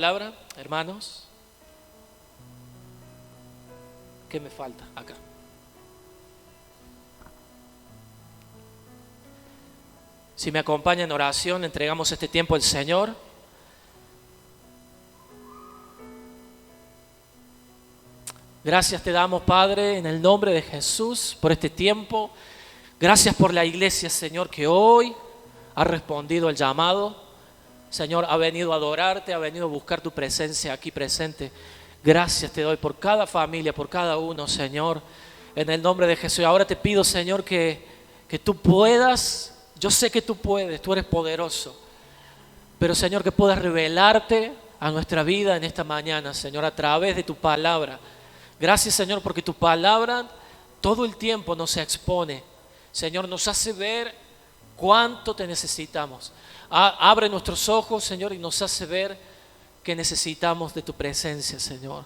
Palabra, hermanos. ¿Qué me falta acá? Si me acompaña en oración, entregamos este tiempo al Señor. Gracias te damos, Padre, en el nombre de Jesús, por este tiempo. Gracias por la iglesia, Señor, que hoy ha respondido al llamado. Señor, ha venido a adorarte, ha venido a buscar tu presencia aquí presente. Gracias te doy por cada familia, por cada uno, Señor, en el nombre de Jesús. Ahora te pido, Señor, que tú puedas, yo sé que tú puedes, tú eres poderoso, pero, Señor, que puedas revelarte a nuestra vida en esta mañana, Señor, a través de tu palabra. Gracias, Señor, porque tu palabra todo el tiempo nos expone, Señor, nos hace ver cuánto te necesitamos. Abre nuestros ojos, Señor, y nos hace ver que necesitamos de tu presencia, Señor.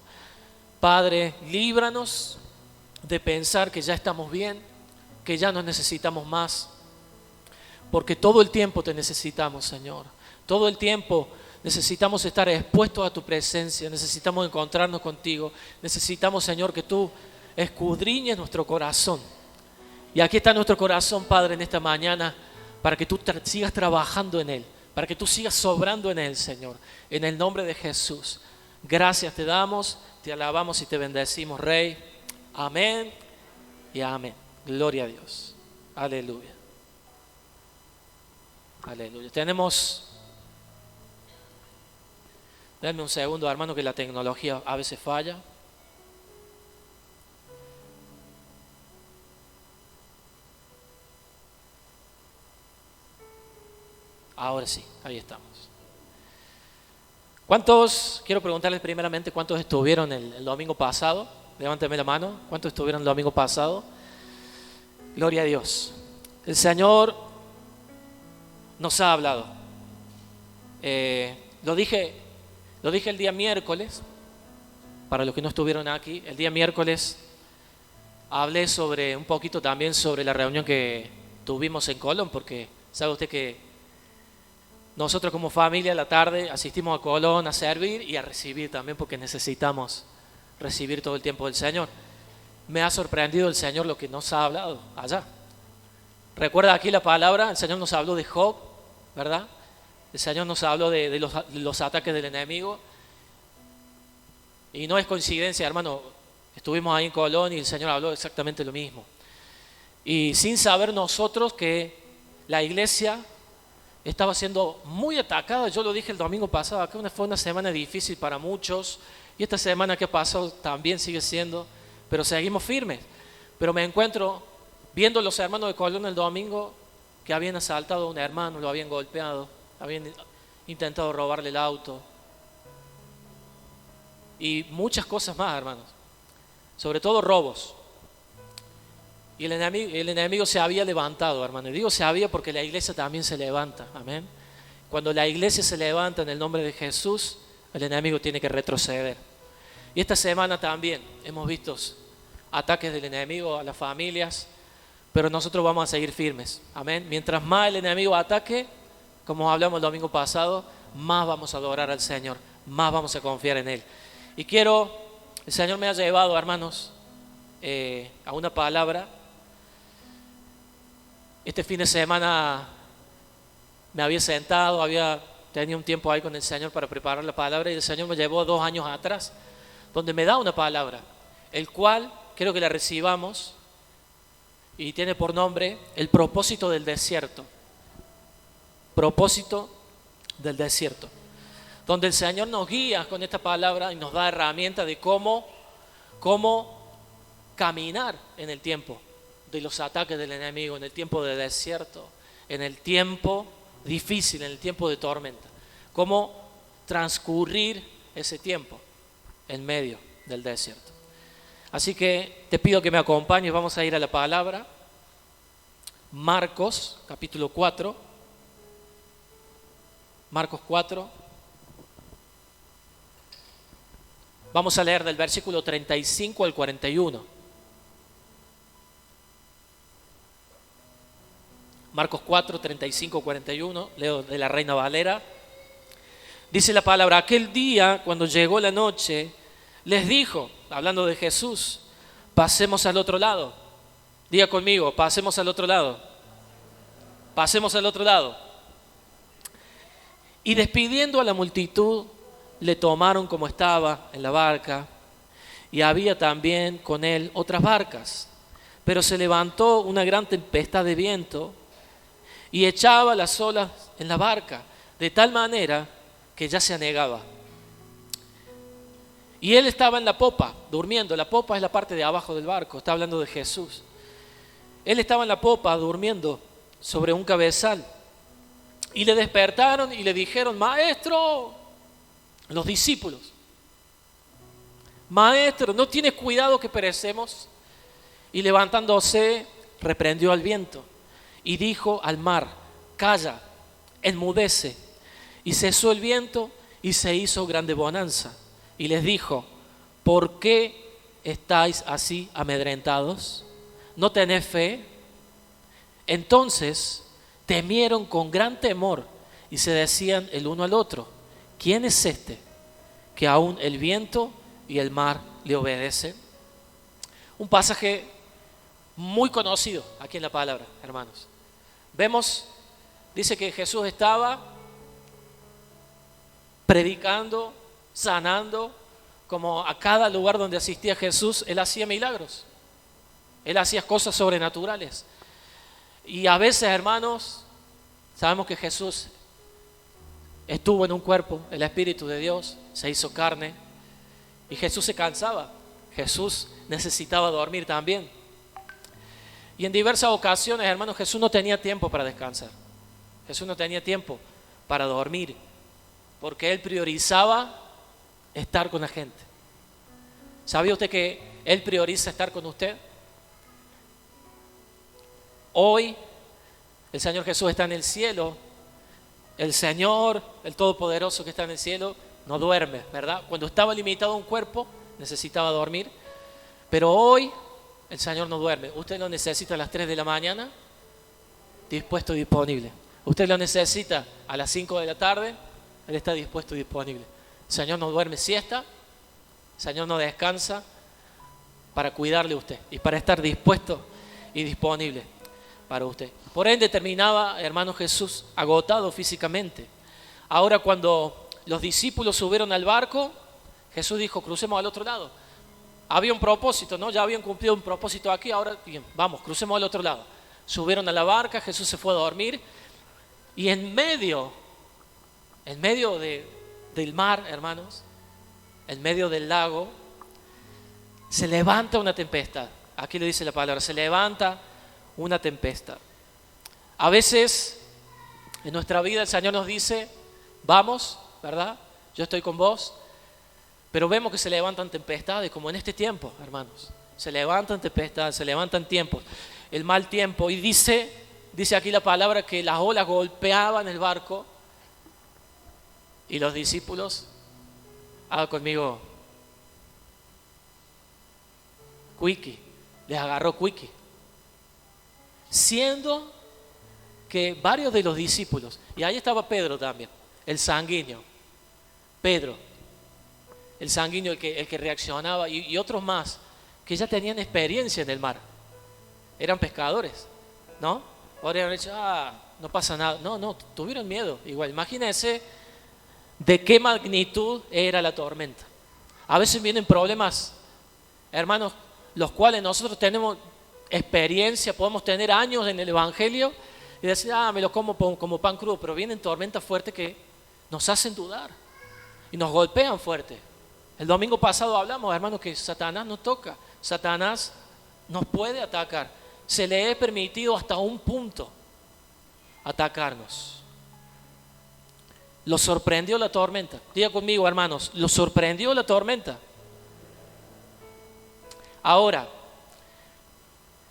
Padre, líbranos de pensar que ya estamos bien, que ya no necesitamos más, porque todo el tiempo te necesitamos, Señor. Todo el tiempo necesitamos estar expuestos a tu presencia, necesitamos encontrarnos contigo, necesitamos, Señor, que tú escudriñes nuestro corazón. Y aquí está nuestro corazón, Padre, en esta mañana, para que tú sigas trabajando en Él, para que tú sigas sobrando en Él, Señor, en el nombre de Jesús. Gracias te damos, te alabamos y te bendecimos, Rey. Amén y amén. Gloria a Dios. Aleluya. Aleluya. Denme un segundo, hermano, que la tecnología a veces falla. Ahora sí, ahí estamos. Quiero preguntarles primeramente, ¿cuántos estuvieron el domingo pasado? Levánteme la mano. ¿Cuántos estuvieron el domingo pasado? Gloria a Dios. El Señor nos ha hablado. Lo dije el día miércoles, para los que no estuvieron aquí. El día miércoles hablé un poquito también sobre la reunión que tuvimos en Colón, porque sabe usted que nosotros como familia a la tarde asistimos a Colón a servir y a recibir también, porque necesitamos recibir todo el tiempo del Señor. Me ha sorprendido el Señor lo que nos ha hablado allá. Recuerda aquí la palabra, el Señor nos habló de Job, ¿verdad? El Señor nos habló de los ataques del enemigo. Y no es coincidencia, hermano, estuvimos ahí en Colón y el Señor habló exactamente lo mismo. Y sin saber nosotros que la iglesia estaba siendo muy atacada. Yo lo dije el domingo pasado, que fue una semana difícil para muchos, y esta semana que pasó también sigue siendo, pero seguimos firmes. Pero me encuentro viendo los hermanos de Colón el domingo que habían asaltado a un hermano, lo habían golpeado, habían intentado robarle el auto y muchas cosas más, hermanos, sobre todo robos. Y el enemigo se había levantado, hermano. Y digo se había porque la iglesia también se levanta. Amén. Cuando la iglesia se levanta en el nombre de Jesús, el enemigo tiene que retroceder. Y esta semana también hemos visto ataques del enemigo a las familias, pero nosotros vamos a seguir firmes. Amén. Mientras más el enemigo ataque, como hablamos el domingo pasado, más vamos a adorar al Señor, más vamos a confiar en Él. Y el Señor me ha llevado, hermanos, a una palabra. Este fin de semana me había sentado, había tenido un tiempo ahí con el Señor para preparar la palabra, y el Señor me llevó 2 años atrás, donde me da una palabra, el cual quiero que la recibamos, y tiene por nombre el propósito del desierto. Propósito del desierto. Donde el Señor nos guía con esta palabra y nos da herramientas de cómo caminar en el tiempo de los ataques del enemigo, en el tiempo de desierto, en el tiempo difícil, en el tiempo de tormenta. Cómo transcurrir ese tiempo en medio del desierto. Así que te pido que me acompañes, vamos a ir a la palabra. Marcos, capítulo 4. Marcos 4. Vamos a leer del versículo 35 al 41. Marcos 4, 35, 41, leo de la Reina Valera. Dice la palabra, aquel día, cuando llegó la noche, les dijo, hablando de Jesús, pasemos al otro lado. Diga conmigo, pasemos al otro lado. Pasemos al otro lado. Y despidiendo a la multitud, le tomaron como estaba en la barca, y había también con él otras barcas. Pero se levantó una gran tempestad de viento y echaba las olas en la barca, de tal manera que ya se anegaba. Y él estaba en la popa, durmiendo. La popa es la parte de abajo del barco, está hablando de Jesús. Él estaba en la popa, durmiendo sobre un cabezal. Y le despertaron y le dijeron, Maestro, los discípulos, Maestro, ¿no tienes cuidado que perecemos? Y levantándose, reprendió al viento y dijo al mar, calla, enmudece. Y cesó el viento y se hizo grande bonanza. Y les dijo, ¿por qué estáis así amedrentados? ¿No tenéis fe? Entonces temieron con gran temor y se decían el uno al otro, ¿quién es este que aún el viento y el mar le obedecen? Un pasaje muy conocido aquí en la palabra, hermanos. Vemos, dice que Jesús estaba predicando, sanando, como a cada lugar donde asistía Jesús, Él hacía milagros. Él hacía cosas sobrenaturales. Y a veces, hermanos, sabemos que Jesús estuvo en un cuerpo, el Espíritu de Dios se hizo carne, y Jesús se cansaba. Jesús necesitaba dormir también. Y en diversas ocasiones, hermanos, Jesús no tenía tiempo para descansar. Jesús no tenía tiempo para dormir, porque Él priorizaba estar con la gente. ¿Sabía usted que Él prioriza estar con usted? Hoy el Señor Jesús está en el cielo. El Señor, el Todopoderoso que está en el cielo, no duerme, ¿verdad? Cuando estaba limitado a un cuerpo, necesitaba dormir. Pero hoy el Señor no duerme. Usted lo necesita a las 3 de la mañana, dispuesto y disponible. Usted lo necesita a las 5 de la tarde, Él está dispuesto y disponible. El Señor no duerme siesta, el Señor no descansa para cuidarle a usted y para estar dispuesto y disponible para usted. Por ende terminaba, hermano, Jesús agotado físicamente. Ahora cuando los discípulos subieron al barco, Jesús dijo, crucemos al otro lado. Había un propósito, ¿no? Ya habían cumplido un propósito aquí, ahora bien, vamos, crucemos al otro lado. Subieron a la barca, Jesús se fue a dormir y en medio del mar, hermanos, en medio del lago, se levanta una tempestad. Aquí le dice la palabra, se levanta una tempestad. A veces en nuestra vida el Señor nos dice, vamos, ¿verdad? Yo estoy con vos. Pero vemos que se levantan tempestades, como en este tiempo, hermanos. Se levantan tempestades, se levantan tiempos, el mal tiempo. Y dice aquí la palabra que las olas golpeaban el barco y los discípulos, haga conmigo, cuiqui, les agarró cuiqui. Siendo que varios de los discípulos, y ahí estaba Pedro también, el sanguíneo, Pedro, el sanguíneo, el que reaccionaba, y otros más, que ya tenían experiencia en el mar, eran pescadores, ¿no? Ahora habrían dicho, no pasa nada, no, tuvieron miedo, igual, imagínense de qué magnitud era la tormenta. A veces vienen problemas, hermanos, los cuales nosotros tenemos experiencia, podemos tener años en el Evangelio y decir, me lo como pan crudo, pero vienen tormentas fuertes que nos hacen dudar y nos golpean fuerte. El domingo pasado hablamos, hermanos, que Satanás nos toca, Satanás nos puede atacar, se le es permitido hasta un punto atacarnos. Lo sorprendió la tormenta. Diga conmigo, hermanos, lo sorprendió la tormenta. Ahora,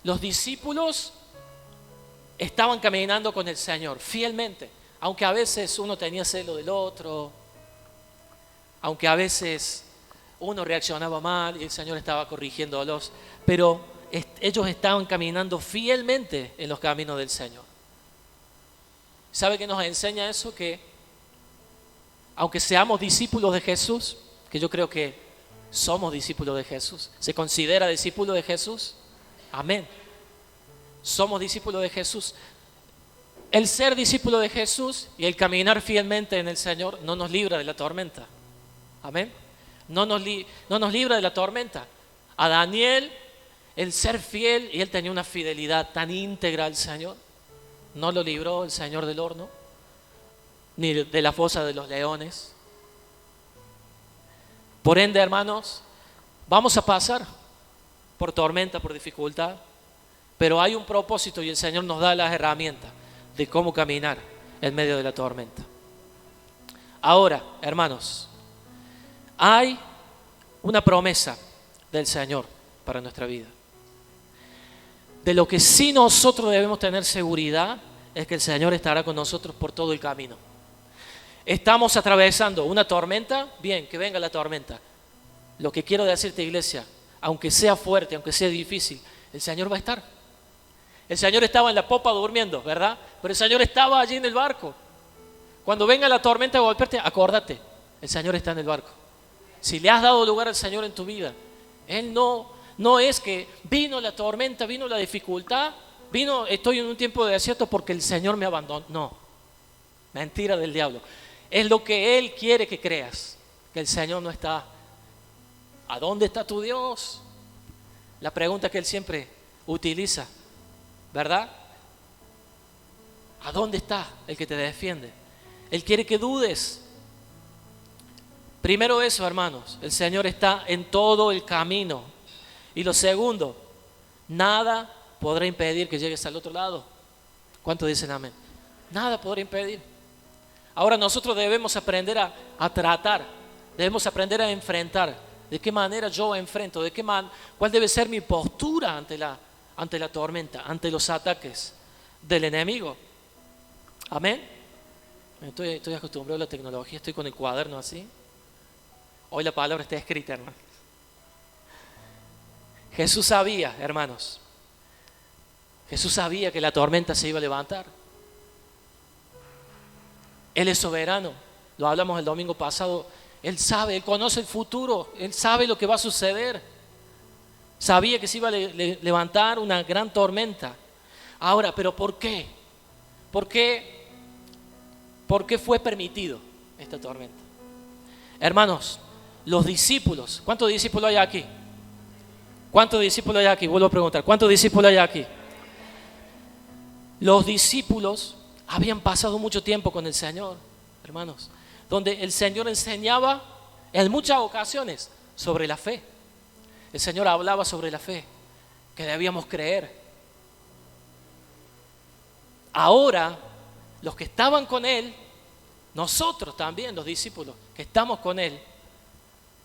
los discípulos estaban caminando con el Señor fielmente, aunque a veces uno tenía celo del otro, aunque a veces uno reaccionaba mal y el Señor estaba corrigiéndolos, pero ellos estaban caminando fielmente en los caminos del Señor. ¿Sabe qué nos enseña eso? Que aunque seamos discípulos de Jesús, que yo creo que somos discípulos de Jesús, ¿se considera discípulo de Jesús? Amén. Somos discípulos de Jesús. El ser discípulo de Jesús y el caminar fielmente en el Señor no nos libra de la tormenta. Amén. No nos libra de la tormenta. A Daniel, el ser fiel, y él tenía una fidelidad tan íntegra al Señor, no lo libró el Señor del horno, ni de la fosa de los leones. Por ende, hermanos, vamos a pasar por tormenta, por dificultad, pero hay un propósito y el Señor nos da las herramientas de cómo caminar en medio de la tormenta. Ahora, hermanos, hay una promesa del Señor para nuestra vida. De lo que sí nosotros debemos tener seguridad es que el Señor estará con nosotros por todo el camino. Estamos atravesando una tormenta, bien, que venga la tormenta. Lo que quiero decirte, iglesia, aunque sea fuerte, aunque sea difícil, el Señor va a estar. El Señor estaba en la popa durmiendo, ¿verdad? Pero el Señor estaba allí en el barco. Cuando venga la tormenta a golpearte, acórdate, el Señor está en el barco. Si le has dado lugar al Señor en tu vida, Él no es que vino la tormenta, vino la dificultad, estoy en un tiempo de desierto porque el Señor me abandonó. No, mentira del diablo. Es lo que Él quiere que creas, que el Señor no está. ¿A dónde está tu Dios? La pregunta que Él siempre utiliza, ¿verdad? ¿A dónde está el que te defiende? Él quiere que dudes. Primero eso, hermanos, el Señor está en todo el camino. Y lo segundo, nada podrá impedir que llegues al otro lado. ¿Cuántos dicen amén? Nada podrá impedir. Ahora nosotros debemos aprender a tratar, debemos aprender a enfrentar. ¿De qué manera yo enfrento? ¿Cuál debe ser mi postura ante la tormenta, ante los ataques del enemigo? Amén. Estoy acostumbrado a la tecnología, estoy con el cuaderno así. Hoy la palabra está escrita, hermano. Jesús sabía, hermanos, Jesús sabía que la tormenta se iba a levantar. Él es soberano, lo hablamos el domingo pasado. Él sabe, Él conoce el futuro, Él sabe lo que va a suceder. Sabía que se iba a levantar una gran tormenta. Ahora, ¿pero por qué? ¿Por qué fue permitido esta tormenta? Hermanos, los discípulos, ¿cuántos discípulos hay aquí? ¿Cuántos discípulos hay aquí? Vuelvo a preguntar, ¿cuántos discípulos hay aquí? Los discípulos habían pasado mucho tiempo con el Señor, hermanos, donde el Señor enseñaba en muchas ocasiones sobre la fe. El Señor hablaba sobre la fe, que debíamos creer. Ahora, los que estaban con Él, nosotros también, los discípulos que estamos con Él,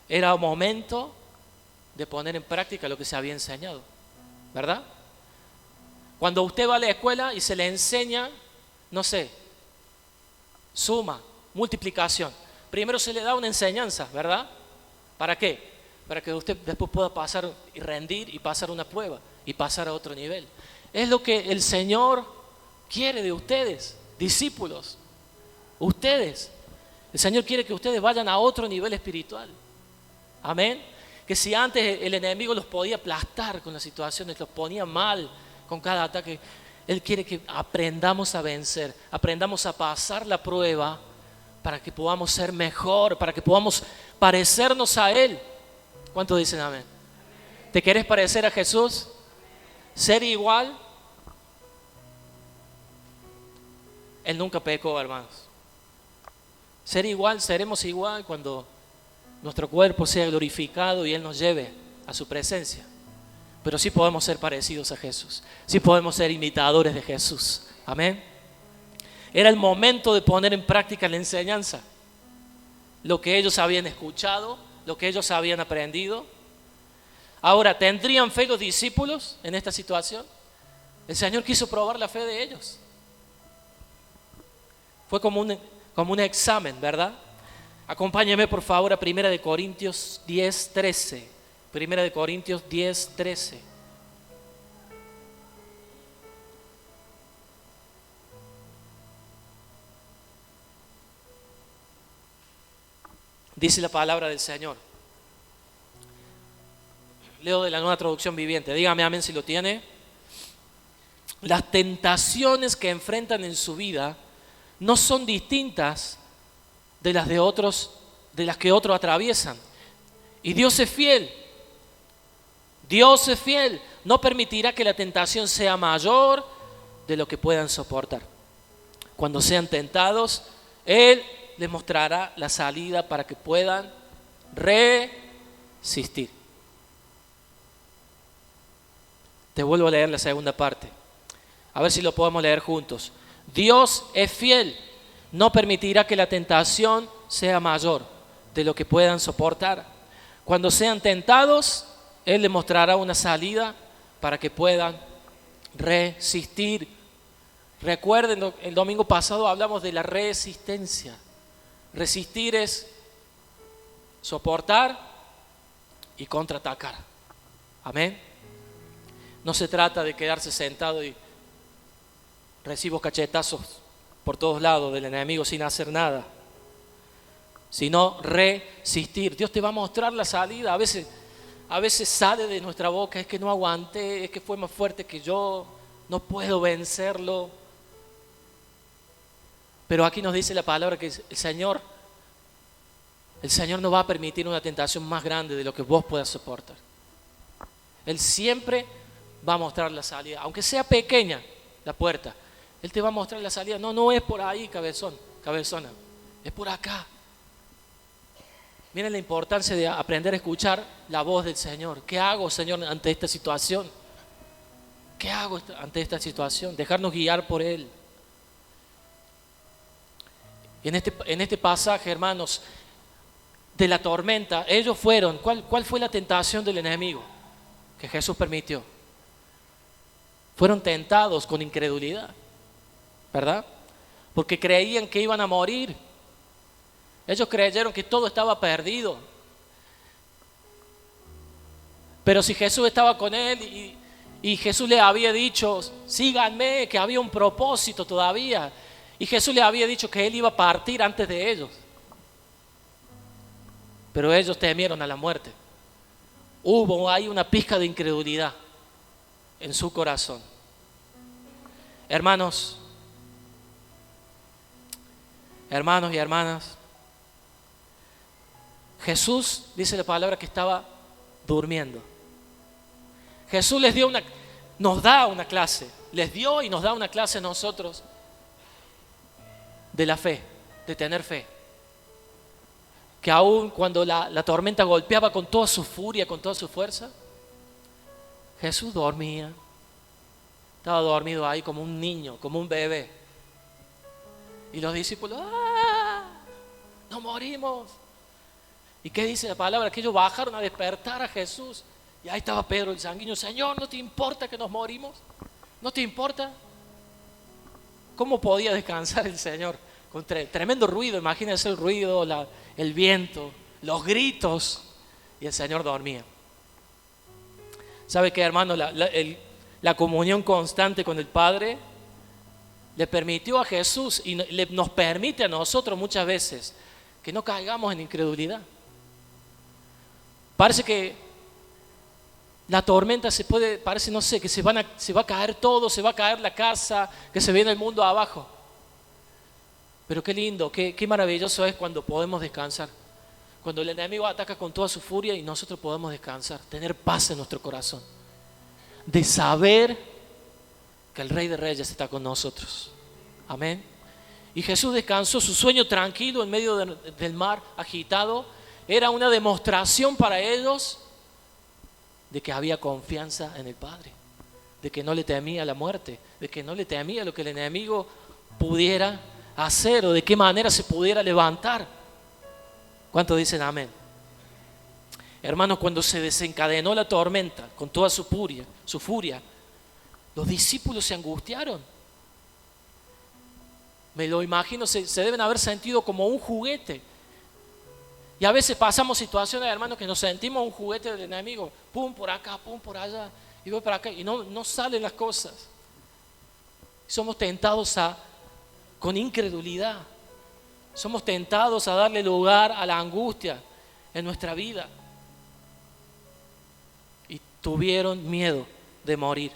era momento de poner en práctica lo que se había enseñado, ¿verdad? Cuando usted va a la escuela y se le enseña, no sé, suma, multiplicación, primero se le da una enseñanza, ¿verdad? ¿Para qué? Para que usted después pueda pasar y rendir y pasar una prueba y pasar a otro nivel. Es lo que el Señor quiere de ustedes, discípulos. Ustedes, el Señor quiere que ustedes vayan a otro nivel espiritual. Amén. Que si antes el enemigo los podía aplastar con las situaciones, los ponía mal con cada ataque, Él quiere que aprendamos a vencer, aprendamos a pasar la prueba para que podamos ser mejor, para que podamos parecernos a Él. ¿Cuántos dicen amén? ¿Te querés parecer a Jesús? ¿Ser igual? Él nunca pecó, hermanos. Ser igual, seremos igual cuando nuestro cuerpo sea glorificado y Él nos lleve a su presencia. Pero sí podemos ser parecidos a Jesús. Sí podemos ser imitadores de Jesús. Amén. Era el momento de poner en práctica la enseñanza. Lo que ellos habían escuchado, lo que ellos habían aprendido. Ahora, ¿tendrían fe los discípulos en esta situación? El Señor quiso probar la fe de ellos. Fue como un examen, ¿verdad? Acompáñeme por favor a 1 Corintios 10:13. 1 Corintios 10:13. Dice la palabra del Señor. Leo de la Nueva Traducción Viviente. Dígame amén si lo tiene. Las tentaciones que enfrentan en su vida no son distintas de las de otros, de las que otros atraviesan. Y Dios es fiel. Dios es fiel. No permitirá que la tentación sea mayor de lo que puedan soportar. Cuando sean tentados, Él les mostrará la salida para que puedan resistir. Te vuelvo a leer la segunda parte. A ver si lo podemos leer juntos. Dios es fiel. No permitirá que la tentación sea mayor de lo que puedan soportar. Cuando sean tentados, Él les mostrará una salida para que puedan resistir. Recuerden, el domingo pasado hablamos de la resistencia. Resistir es soportar y contraatacar. Amén. No se trata de quedarse sentado y recibo cachetazos por todos lados del enemigo sin hacer nada, sino resistir. Dios te va a mostrar la salida. A veces sale de nuestra boca: es que no aguanté, es que fue más fuerte que yo, no puedo vencerlo. Pero aquí nos dice la palabra que el Señor no va a permitir una tentación más grande de lo que vos puedas soportar. Él siempre va a mostrar la salida, aunque sea pequeña la puerta. Él te va a mostrar la salida. No es por ahí, cabezona, es por acá. Miren la importancia de aprender a escuchar la voz del Señor. ¿Qué hago, Señor, ante esta situación? ¿Qué hago ante esta situación? Dejarnos guiar por Él. En este pasaje, hermanos, de la tormenta, ellos fueron. ¿Cuál fue la tentación del enemigo que Jesús permitió? Fueron tentados con incredulidad, ¿verdad? Porque creían que iban a morir. Ellos creyeron que todo estaba perdido. Pero si Jesús estaba con él y Jesús le había dicho: síganme, que había un propósito todavía. Y Jesús le había dicho que él iba a partir antes de ellos. Pero ellos temieron a la muerte. Hubo ahí una pizca de incredulidad en su corazón. Hermanos y hermanas, Jesús, dice la palabra, que estaba durmiendo. Jesús nos da una clase, les dio y nos da una clase a nosotros de la fe, de tener fe. Que aún cuando la tormenta golpeaba con toda su furia, con toda su fuerza, Jesús dormía. Estaba dormido ahí como un niño, como un bebé. Y los discípulos: ¡ah! ¡Nos morimos! ¿Y qué dice la palabra? Que ellos bajaron a despertar a Jesús. Y ahí estaba Pedro el sanguíneo: Señor, ¿no te importa que nos morimos? ¿No te importa? ¿Cómo podía descansar el Señor? Con tremendo ruido, imagínense el ruido, el viento, los gritos. Y el Señor dormía. ¿Sabe qué, hermano? La comunión constante con el Padre le permitió a Jesús y nos permite a nosotros muchas veces que no caigamos en incredulidad. Parece que la tormenta parece, no sé, que se va a caer todo, se va a caer la casa, que se viene el mundo abajo. Pero qué lindo, qué maravilloso es cuando podemos descansar. Cuando el enemigo ataca con toda su furia y nosotros podemos descansar, tener paz en nuestro corazón. De saber que el Rey de Reyes está con nosotros. Amén. Y Jesús descansó, su sueño tranquilo en medio del mar agitado era una demostración para ellos de que había confianza en el Padre, de que no le temía la muerte, de que no le temía lo que el enemigo pudiera hacer o de qué manera se pudiera levantar. ¿Cuántos dicen amén? Hermanos, cuando se desencadenó la tormenta con toda su furia, los discípulos se angustiaron. Me lo imagino, se deben haber sentido como un juguete. Y a veces pasamos situaciones, hermanos, que nos sentimos un juguete del enemigo. Pum por acá, pum por allá, y voy para acá, y no salen las cosas. Somos tentados con incredulidad. Somos tentados a darle lugar a la angustia en nuestra vida. Y tuvieron miedo de morir.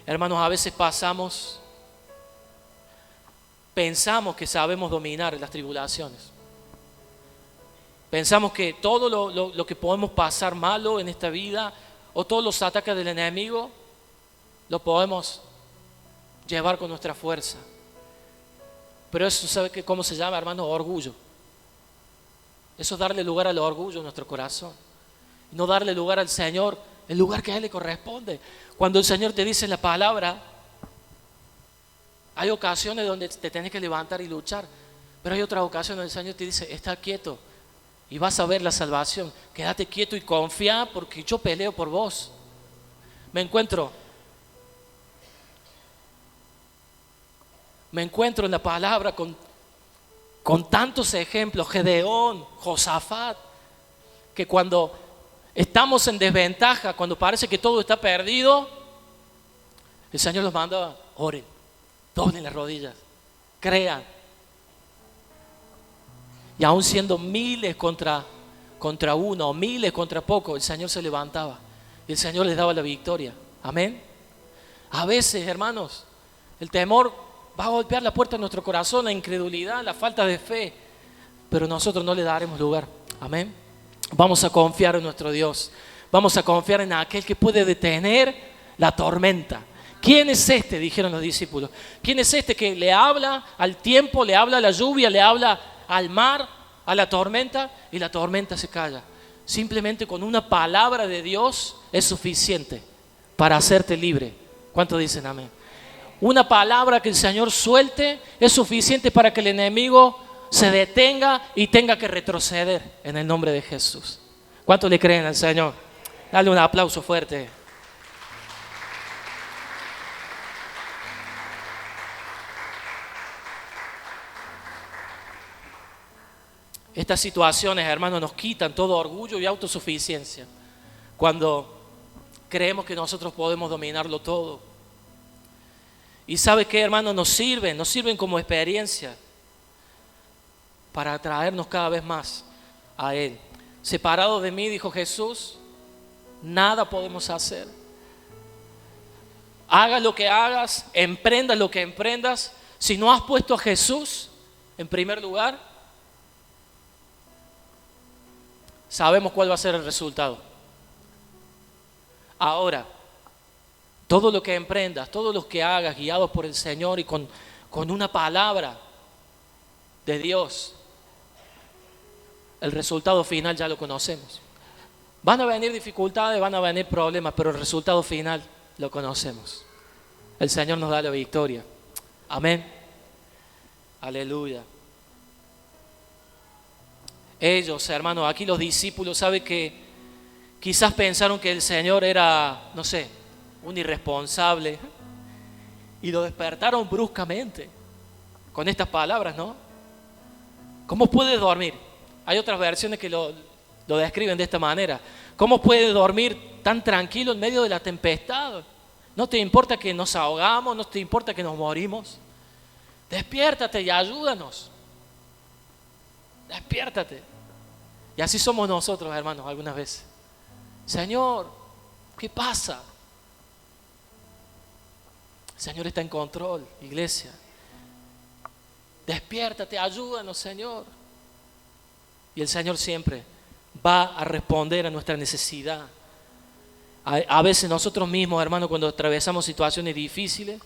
Hermanos, a veces pensamos que sabemos dominar las tribulaciones. Pensamos que todo lo que podemos pasar malo en esta vida o todos los ataques del enemigo lo podemos llevar con nuestra fuerza. Pero eso, ¿sabe cómo se llama, hermano? Orgullo. Eso es darle lugar al orgullo en nuestro corazón. Y no darle lugar al Señor, el lugar que a Él le corresponde. Cuando el Señor te dice en la palabra, hay ocasiones donde te tienes que levantar y luchar, pero hay otras ocasiones donde el Señor te dice, está quieto y vas a ver la salvación. Quédate quieto y confía porque yo peleo por vos. Me encuentro en la palabra con tantos ejemplos, Gedeón, Josafat, que cuando estamos en desventaja, cuando parece que todo está perdido, el Señor los manda, oren, doblen las rodillas, crean. Y aún siendo miles contra uno, o miles contra poco, el Señor se levantaba y el Señor les daba la victoria. Amén. A veces, hermanos, el temor va a golpear la puerta de nuestro corazón, la incredulidad, la falta de fe, pero nosotros no le daremos lugar. Amén. Vamos a confiar en nuestro Dios. Vamos a confiar en aquel que puede detener la tormenta. ¿Quién es este?, dijeron los discípulos. ¿Quién es este que le habla al tiempo, le habla a la lluvia, le habla al mar, a la tormenta, y la tormenta se calla? Simplemente con una palabra de Dios es suficiente para hacerte libre. ¿Cuántos dicen amén? Una palabra que el Señor suelte es suficiente para que el enemigo se detenga y tenga que retroceder en el nombre de Jesús. ¿Cuántos le creen al Señor? Dale un aplauso fuerte. Estas situaciones, hermanos, nos quitan todo orgullo y autosuficiencia cuando creemos que nosotros podemos dominarlo todo. Y ¿sabe qué, hermanos? Nos sirven como experiencia para atraernos cada vez más a Él. Separado de mí, dijo Jesús, nada podemos hacer. Hagas lo que hagas, emprendas lo que emprendas, si no has puesto a Jesús en primer lugar, sabemos cuál va a ser el resultado. Ahora, todo lo que emprendas, todo lo que hagas guiados por el Señor y con una palabra de Dios, el resultado final ya lo conocemos. Van a venir dificultades, van a venir problemas, pero el resultado final lo conocemos. El Señor nos da la victoria. Amén. Aleluya. Ellos, hermanos, aquí los discípulos, ¿sabe que quizás pensaron que el Señor era, no sé, un irresponsable? Y lo despertaron bruscamente con estas palabras, ¿no? ¿Cómo puede dormir? Hay otras versiones que lo describen de esta manera. ¿Cómo puede dormir tan tranquilo en medio de la tempestad? ¿No te importa que nos ahogamos? ¿No te importa que nos morimos? Despiértate y ayúdanos. Despiértate. Y así somos nosotros, hermanos, algunas veces. Señor, ¿qué pasa? El Señor está en control, iglesia. Despiértate, ayúdanos, Señor. Y el Señor siempre va a responder a nuestra necesidad. A veces nosotros mismos, hermanos, cuando atravesamos situaciones difíciles,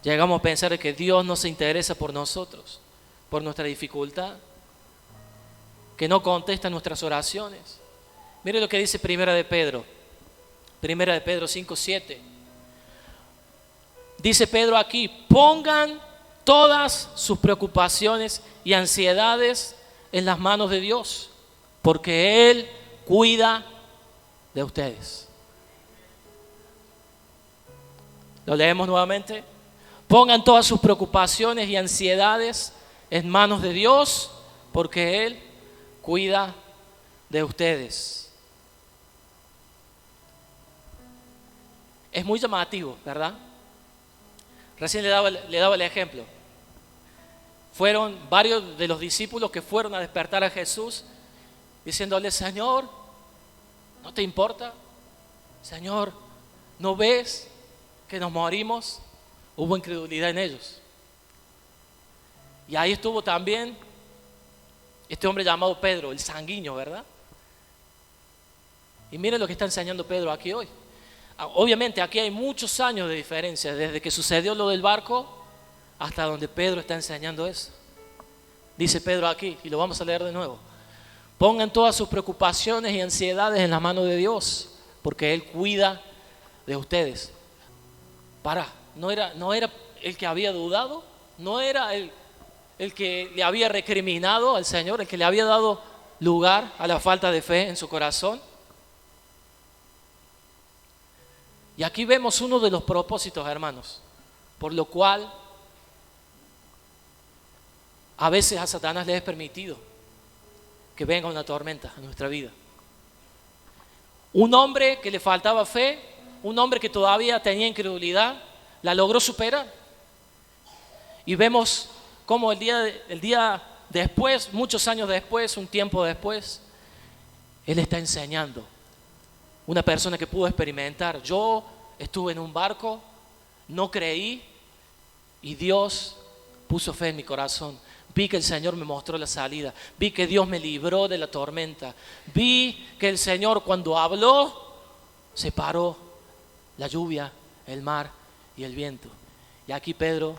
llegamos a pensar que Dios no se interesa por nosotros, por nuestra dificultad, que no contesta nuestras oraciones. Mire lo que dice Primera de Pedro 5:7. Dice Pedro aquí, pongan todas sus preocupaciones y ansiedades en las manos de Dios, porque Él cuida de ustedes. Lo leemos nuevamente. Pongan todas sus preocupaciones y ansiedades en manos de Dios, porque Él cuida de ustedes. Es muy llamativo, ¿verdad? Recién le daba el ejemplo. fueron varios de los discípulos que fueron a despertar a Jesús, diciéndole: Señor, ¿no te importa? Señor, ¿no ves que nos morimos? Hubo incredulidad en ellos. Y ahí estuvo también este hombre llamado Pedro, el sanguíneo, ¿verdad? Y miren lo que está enseñando Pedro aquí hoy. Obviamente aquí hay muchos años de diferencia, desde que sucedió lo del barco hasta donde Pedro está enseñando eso. Dice Pedro aquí, y lo vamos a leer de nuevo: pongan todas sus preocupaciones y ansiedades en la mano de Dios, porque Él cuida de ustedes. No era el que había dudado, no era el que le había recriminado al Señor, el que le había dado lugar a la falta de fe en su corazón. Y aquí vemos uno de los propósitos, hermanos, por lo cual a veces a Satanás le es permitido que venga una tormenta a nuestra vida. Un hombre que le faltaba fe, un hombre que todavía tenía incredulidad, la logró superar. Y vemos cómo el día después, muchos años después, un tiempo después, Él está enseñando. Una persona que pudo experimentar: yo estuve en un barco, no creí, y Dios puso fe en mi corazón. Vi que el Señor me mostró la salida, vi que Dios me libró de la tormenta, vi que el Señor, cuando habló, separó la lluvia, el mar y el viento. Y aquí Pedro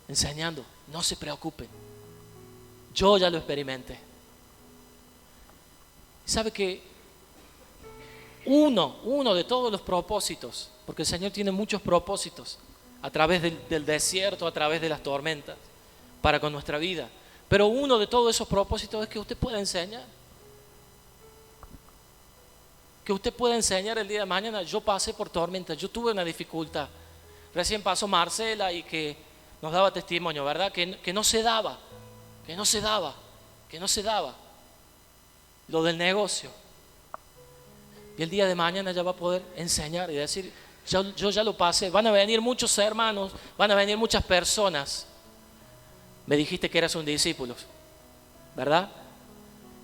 enseñando: no se preocupen, yo ya lo experimenté. ¿Sabe que uno de todos los propósitos, porque el Señor tiene muchos propósitos a través del desierto, a través de las tormentas, para con nuestra vida, pero uno de todos esos propósitos es que usted pueda enseñar? Que usted pueda enseñar el día de mañana: yo pasé por tormentas, yo tuve una dificultad. Recién pasó Marcela y que nos daba testimonio, ¿verdad? Que no se daba lo del negocio. Y el día de mañana ya va a poder enseñar y decir: yo ya lo pasé. Van a venir muchos hermanos, van a venir muchas personas. Me dijiste que eras un discípulo, ¿verdad?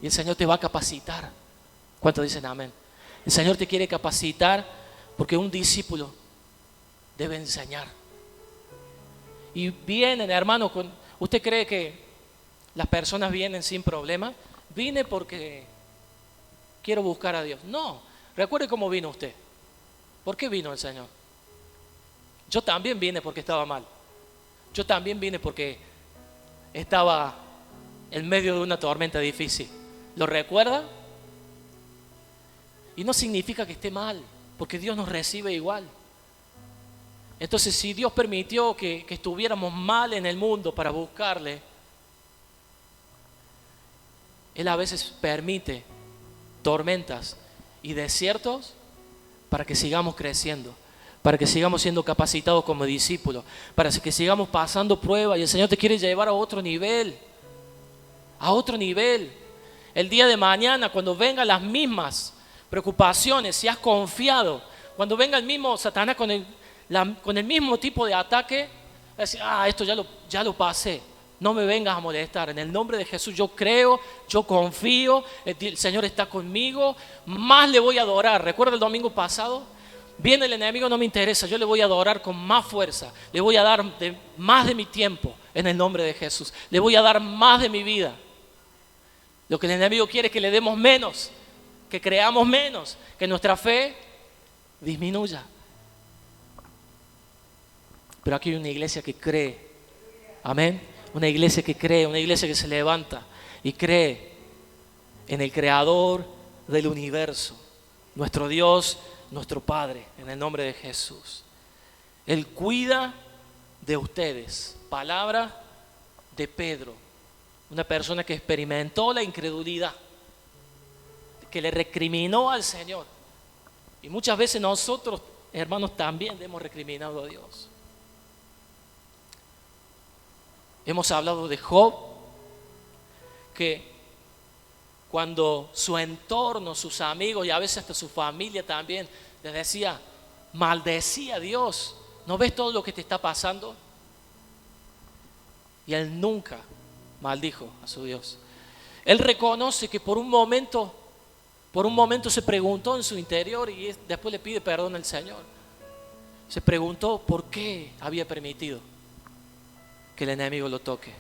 Y el Señor te va a capacitar. ¿Cuántos dicen amén? El Señor te quiere capacitar, porque un discípulo debe enseñar. Y vienen, hermano, ¿usted cree que las personas vienen sin problema? Vine porque quiero buscar a Dios. No, recuerde cómo vino usted. ¿Por qué vino el Señor? Yo también vine porque estaba mal. Yo también vine porque estaba en medio de una tormenta difícil. ¿Lo recuerda? Y no significa que esté mal, porque Dios nos recibe igual. Entonces, si Dios permitió que estuviéramos mal en el mundo para buscarle, Él a veces permite tormentas y desiertos para que sigamos creciendo, para que sigamos siendo capacitados como discípulos, para que sigamos pasando pruebas. Y el Señor te quiere llevar a otro nivel, a otro nivel. El día de mañana, cuando vengan las mismas preocupaciones, si has confiado, cuando venga el mismo Satanás con el mismo tipo de ataque, decir: esto ya lo pasé, no me vengas a molestar. En el nombre de Jesús yo creo, yo confío, el Señor está conmigo, más le voy a adorar. ¿Recuerda el domingo pasado? Viene el enemigo, no me interesa, yo le voy a adorar con más fuerza, le voy a dar más de mi tiempo en el nombre de Jesús, le voy a dar más de mi vida. Lo que el enemigo quiere es que le demos menos, que creamos menos, que nuestra fe disminuya. Pero aquí hay una iglesia que cree, amén, una iglesia que cree, una iglesia que se levanta y cree en el creador del universo, nuestro Dios, nuestro Padre, en el nombre de Jesús. Él cuida de ustedes. Palabra de Pedro, una persona que experimentó la incredulidad, que le recriminó al Señor. Y muchas veces nosotros, hermanos, también le hemos recriminado a Dios. Hemos hablado de Job, que cuando su entorno, sus amigos y a veces hasta su familia también les decía, maldecía a Dios: ¿no ves todo lo que te está pasando? Y él nunca maldijo a su Dios. Él reconoce que por un momento se preguntó en su interior y después le pide perdón al Señor. Se preguntó por qué había permitido que el enemigo lo toque.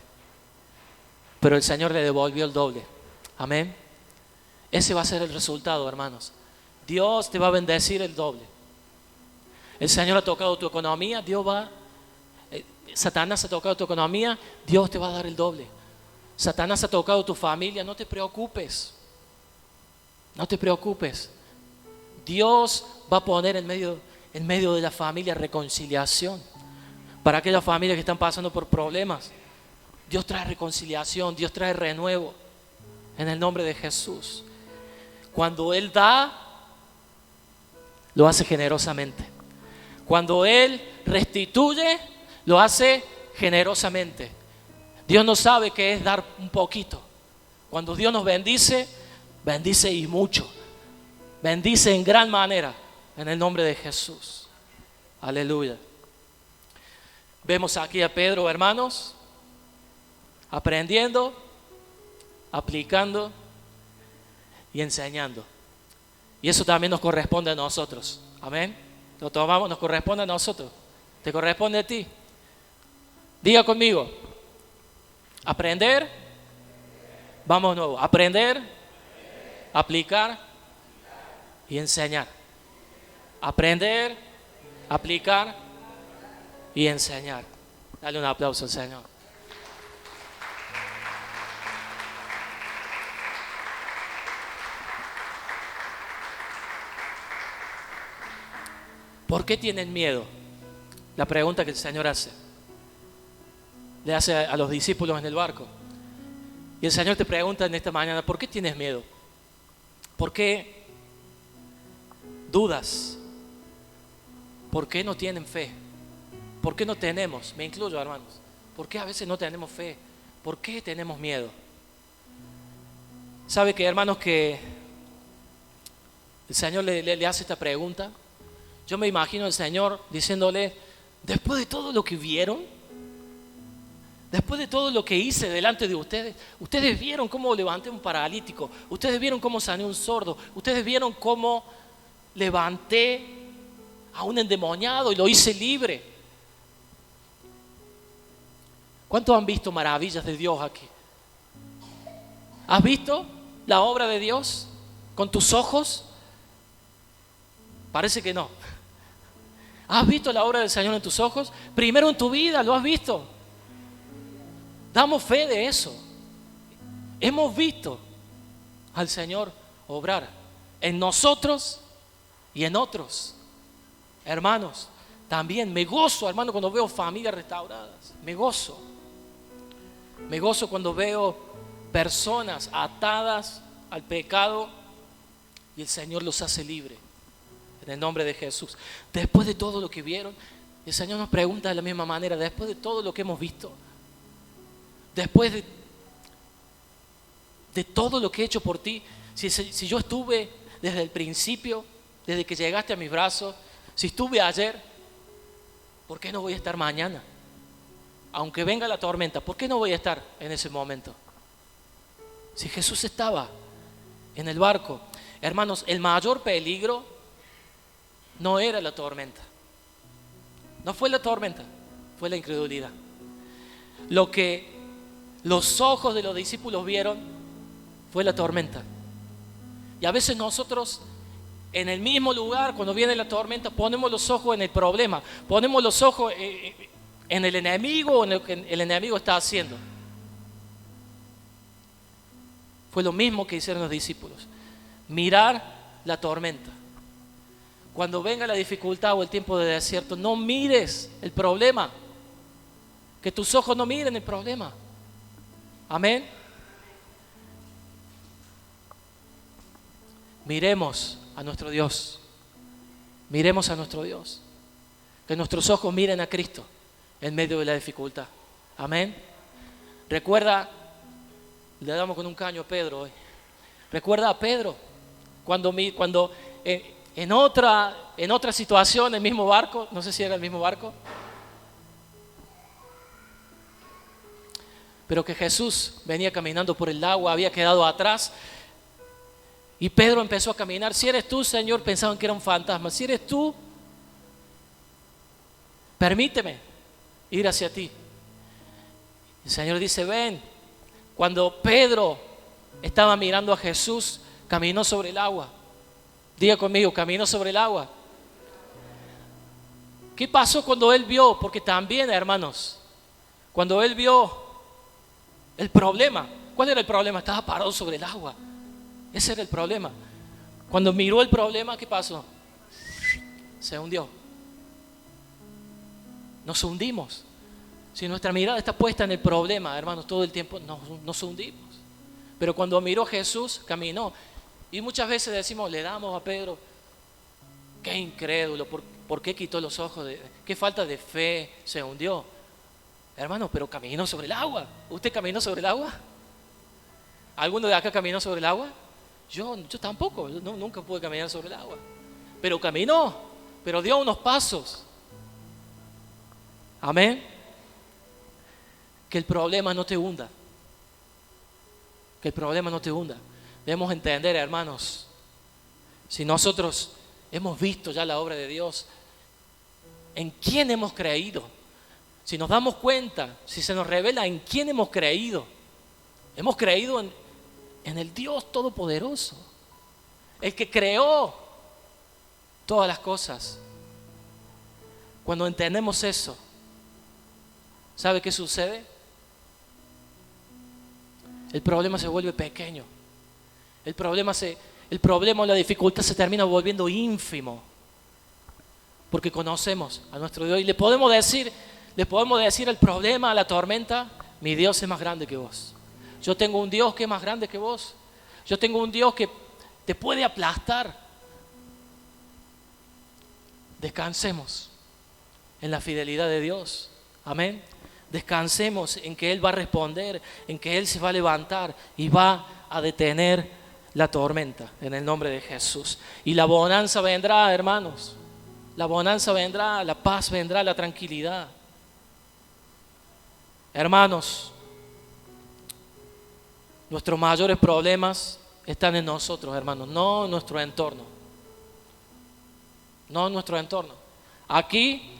Pero el Señor le devolvió el doble. Amén. Ese va a ser el resultado, hermanos. Dios te va a bendecir el doble. El Señor ha tocado tu economía, Satanás ha tocado tu economía, Dios te va a dar el doble. Satanás ha tocado tu familia, no te preocupes. No te preocupes. Dios va a poner en medio de la familia reconciliación. Para aquellas familias que están pasando por problemas, Dios trae reconciliación, Dios trae renuevo. En el nombre de Jesús. Cuando Él da, lo hace generosamente. Cuando Él restituye, lo hace generosamente. Dios no sabe qué es dar un poquito. Cuando Dios nos bendice, bendice y mucho. Bendice en gran manera. En el nombre de Jesús. Aleluya. Vemos aquí a Pedro, hermanos, aprendiendo, aplicando y enseñando. Y eso también nos corresponde a nosotros. Amén. Lo tomamos, nos corresponde a nosotros. Te corresponde a ti. Diga conmigo. Aprender. Vamos de nuevo. Aprender, aplicar y enseñar. Aprender, aplicar y enseñar. Dale un aplauso al Señor. ¿Por qué tienen miedo? La pregunta que el Señor hace. Le hace a los discípulos en el barco. Y el Señor te pregunta en esta mañana, ¿por qué tienes miedo? ¿Por qué dudas? ¿Por qué no tienen fe? ¿Por qué no tenemos? Me incluyo, hermanos. ¿Por qué a veces no tenemos fe? ¿Por qué tenemos miedo? ¿Sabe que, hermanos, que el Señor le hace esta pregunta? Yo me imagino al Señor diciéndole, después de todo lo que vieron, después de todo lo que hice delante de ustedes, ustedes vieron cómo levanté un paralítico, ustedes vieron cómo sané un sordo, ustedes vieron cómo levanté a un endemoniado y lo hice libre. ¿Cuántos han visto maravillas de Dios aquí? ¿Has visto la obra de Dios con tus ojos? Parece que no. ¿Has visto la obra del Señor en tus ojos? Primero en tu vida, ¿lo has visto? Damos fe de eso. Hemos visto al Señor obrar en nosotros y en otros. Hermanos, también me gozo, hermano, cuando veo familias restauradas. Me gozo. Me gozo cuando veo personas atadas al pecado y el Señor los hace libres. En el nombre de Jesús. Después de todo lo que vieron, el Señor nos pregunta de la misma manera, después de todo lo que hemos visto, después de todo lo que he hecho por ti, si yo estuve desde el principio, desde que llegaste a mis brazos, si estuve ayer, ¿por qué no voy a estar mañana? Aunque venga la tormenta, ¿por qué no voy a estar en ese momento? Si Jesús estaba en el barco, hermanos, el mayor peligro no era la tormenta. No fue la tormenta, fue la incredulidad. Lo que los ojos de los discípulos vieron fue la tormenta. Y a veces nosotros, en el mismo lugar, cuando viene la tormenta, ponemos los ojos en el problema, ponemos los ojos en el enemigo o en lo que el enemigo está haciendo. Fue lo mismo que hicieron los discípulos. Mirar la tormenta. Cuando venga la dificultad o el tiempo de desierto, no mires el problema. Que tus ojos no miren el problema. Amén. Miremos a nuestro Dios. Miremos a nuestro Dios. Que nuestros ojos miren a Cristo en medio de la dificultad. Amén. Recuerda, le damos con un caño a Pedro hoy. Recuerda a Pedro cuando en otra situación, el mismo barco, no sé si era el mismo barco, pero que Jesús venía caminando por el agua, había quedado atrás. Y Pedro empezó a caminar. Si eres tú, Señor, pensaban que era un fantasma. Si eres tú, permíteme ir hacia ti. El Señor dice, ven. Cuando Pedro estaba mirando a Jesús, caminó sobre el agua. Diga conmigo, caminó sobre el agua. ¿Qué pasó cuando él vio? Porque también, hermanos, cuando él vio el problema, ¿cuál era el problema? Estaba parado sobre el agua. Ese era el problema. Cuando miró el problema, ¿qué pasó? Se hundió. Nos hundimos. Si nuestra mirada está puesta en el problema, hermanos, todo el tiempo nos hundimos. Pero cuando miró Jesús, caminó. Y muchas veces decimos, le damos a Pedro, qué incrédulo, ¿por qué quitó los ojos? Qué falta de fe, se hundió. Hermano, pero caminó sobre el agua. ¿Usted caminó sobre el agua? ¿Alguno de acá caminó sobre el agua? Yo tampoco, nunca pude caminar sobre el agua. Pero caminó, pero dio unos pasos. Amén. Que el problema no te hunda. Que el problema no te hunda. Debemos entender, hermanos, si nosotros hemos visto ya la obra de Dios, ¿en quién hemos creído? Si nos damos cuenta, si se nos revela en quién hemos creído en el Dios Todopoderoso, el que creó todas las cosas. Cuando entendemos eso, ¿sabe qué sucede? El problema se vuelve pequeño. El problema o la dificultad se termina volviendo ínfimo. Porque conocemos a nuestro Dios y le podemos decir al problema, a la tormenta, mi Dios es más grande que vos. Yo tengo un Dios que es más grande que vos. Yo tengo un Dios que te puede aplastar. Descansemos en la fidelidad de Dios. Amén. Descansemos en que Él va a responder, en que Él se va a levantar y va a detener la tormenta en el nombre de Jesús. Y la bonanza vendrá, hermanos. La bonanza vendrá, la paz vendrá, la tranquilidad. Hermanos, nuestros mayores problemas están en nosotros, hermanos, no en nuestro entorno. No en nuestro entorno. Aquí,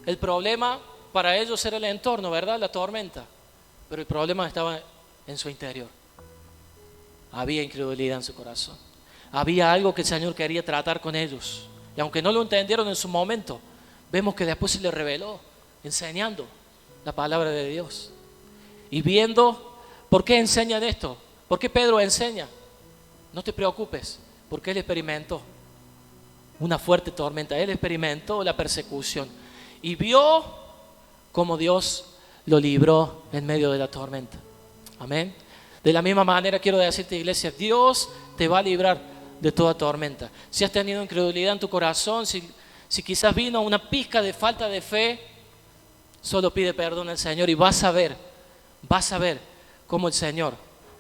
el problema para ellos era el entorno, ¿verdad? La tormenta. Pero el problema estaba en su interior. Había incredulidad en su corazón. Había algo que el Señor quería tratar con ellos. Y aunque no lo entendieron en su momento, vemos que después se les reveló, enseñando la palabra de Dios. Y viendo, ¿por qué enseñan esto? ¿Por qué Pedro enseña? No te preocupes, porque él experimentó una fuerte tormenta. Él experimentó la persecución. Y vio cómo Dios lo libró en medio de la tormenta. Amén. De la misma manera quiero decirte, iglesia, Dios te va a librar de toda tormenta. Si has tenido incredulidad en tu corazón, si quizás vino una pizca de falta de fe, solo pide perdón al Señor y vas a ver cómo el Señor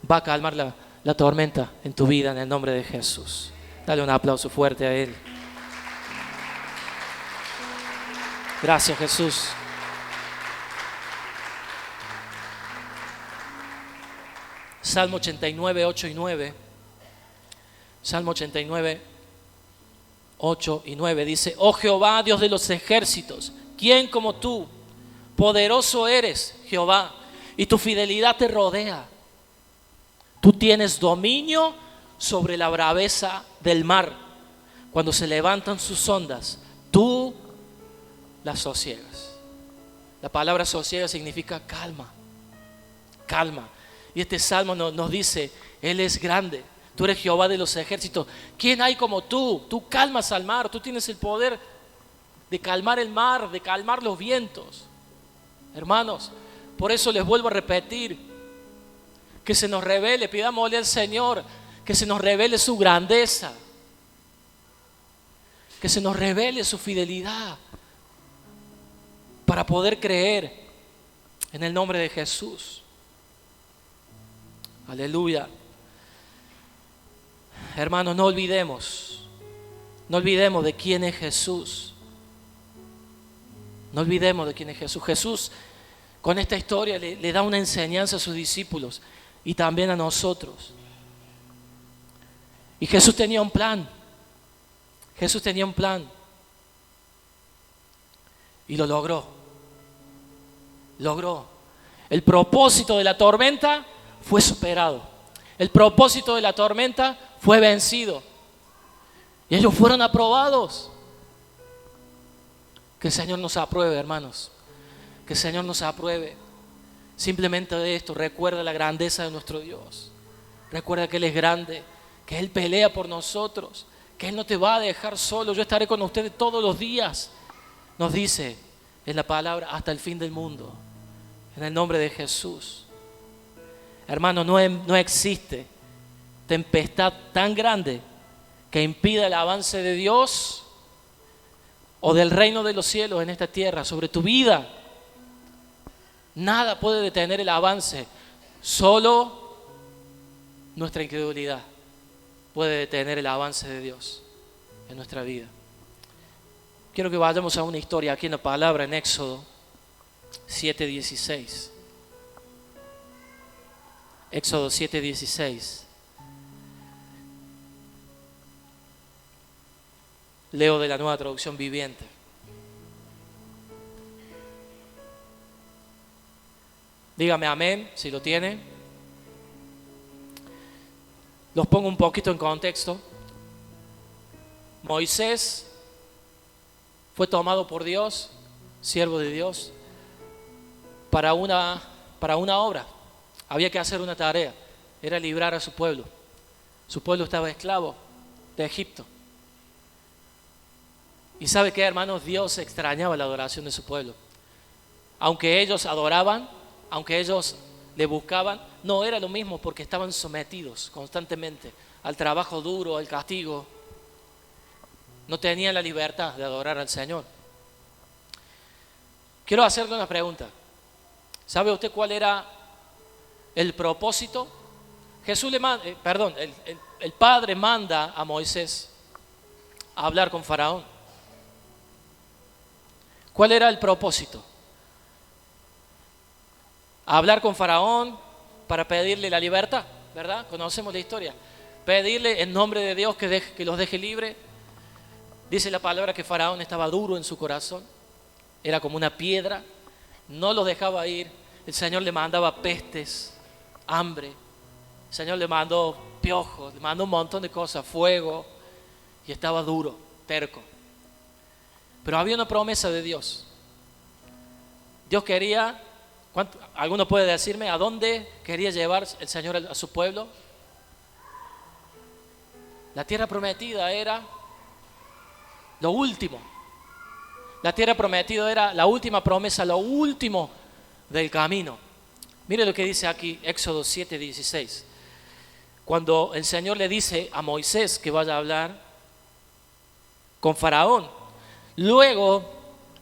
va a calmar la tormenta en tu vida en el nombre de Jesús. Dale un aplauso fuerte a Él. Gracias, Jesús. Salmo 89, 8 y 9. Salmo 89, 8 y 9 dice: Oh Jehová, Dios de los ejércitos, ¿quién como tú? Poderoso eres, Jehová, y tu fidelidad te rodea. Tú tienes dominio sobre la braveza del mar. Cuando se levantan sus ondas, tú las sosiegas. La palabra sosiega significa calma. Calma. Y este salmo nos dice, Él es grande. Tú eres Jehová de los ejércitos. ¿Quién hay como tú? Tú calmas al mar. Tú tienes el poder de calmar el mar, de calmar los vientos. Hermanos, por eso les vuelvo a repetir, que se nos revele, pidámosle al Señor que se nos revele su grandeza, que se nos revele su fidelidad para poder creer en el nombre de Jesús. Aleluya. Hermanos, no olvidemos de quién es Jesús. No olvidemos de quién es Jesús. Jesús con esta historia le da una enseñanza a sus discípulos y también a nosotros. Y Jesús tenía un plan. Jesús tenía un plan. Y lo logró. Logró. El propósito de la tormenta fue superado. El propósito de la tormenta fue vencido. Y ellos fueron aprobados. Que el Señor nos apruebe, hermanos. Que el Señor nos apruebe. Simplemente de esto, recuerda la grandeza de nuestro Dios. Recuerda que Él es grande, que Él pelea por nosotros, que Él no te va a dejar solo. Yo estaré con ustedes todos los días. Nos dice en la palabra hasta el fin del mundo. En el nombre de Jesús. Hermano, no existe tempestad tan grande que impida el avance de Dios o del reino de los cielos en esta tierra sobre tu vida. Nada puede detener el avance. Solo nuestra incredulidad puede detener el avance de Dios en nuestra vida. Quiero que vayamos a una historia aquí en la palabra, en Éxodo 7:16. Éxodo 7:16. Leo de la Nueva Traducción Viviente. Dígame amén si lo tiene. Los pongo un poquito en contexto. Moisés fue tomado por Dios, siervo de Dios, para una obra. Había que hacer una tarea, era librar a su pueblo. Su pueblo estaba esclavo de Egipto. Y ¿sabe qué, hermanos? Dios extrañaba la adoración de su pueblo. Aunque ellos adoraban, aunque ellos le buscaban, no era lo mismo porque estaban sometidos constantemente al trabajo duro, al castigo. No tenían la libertad de adorar al Señor. Quiero hacerle una pregunta. ¿Sabe usted cuál era el propósito? El Padre manda a Moisés a hablar con Faraón. ¿Cuál era el propósito? Hablar con Faraón para pedirle la libertad, ¿verdad? Conocemos la historia. Pedirle en nombre de Dios que los deje libre. Dice la palabra que Faraón estaba duro en su corazón. Era como una piedra. No los dejaba ir. El Señor le mandaba pestes, hambre. El Señor le mandó piojos, le mandó un montón de cosas, fuego. Y estaba duro, terco. Pero había una promesa de Dios. Dios quería... ¿Alguno puede decirme a dónde quería llevar el Señor a su pueblo? La tierra prometida era lo último. La tierra prometida era la última promesa, lo último del camino. Mire lo que dice aquí, Éxodo 7:16. Cuando el Señor le dice a Moisés que vaya a hablar con Faraón, luego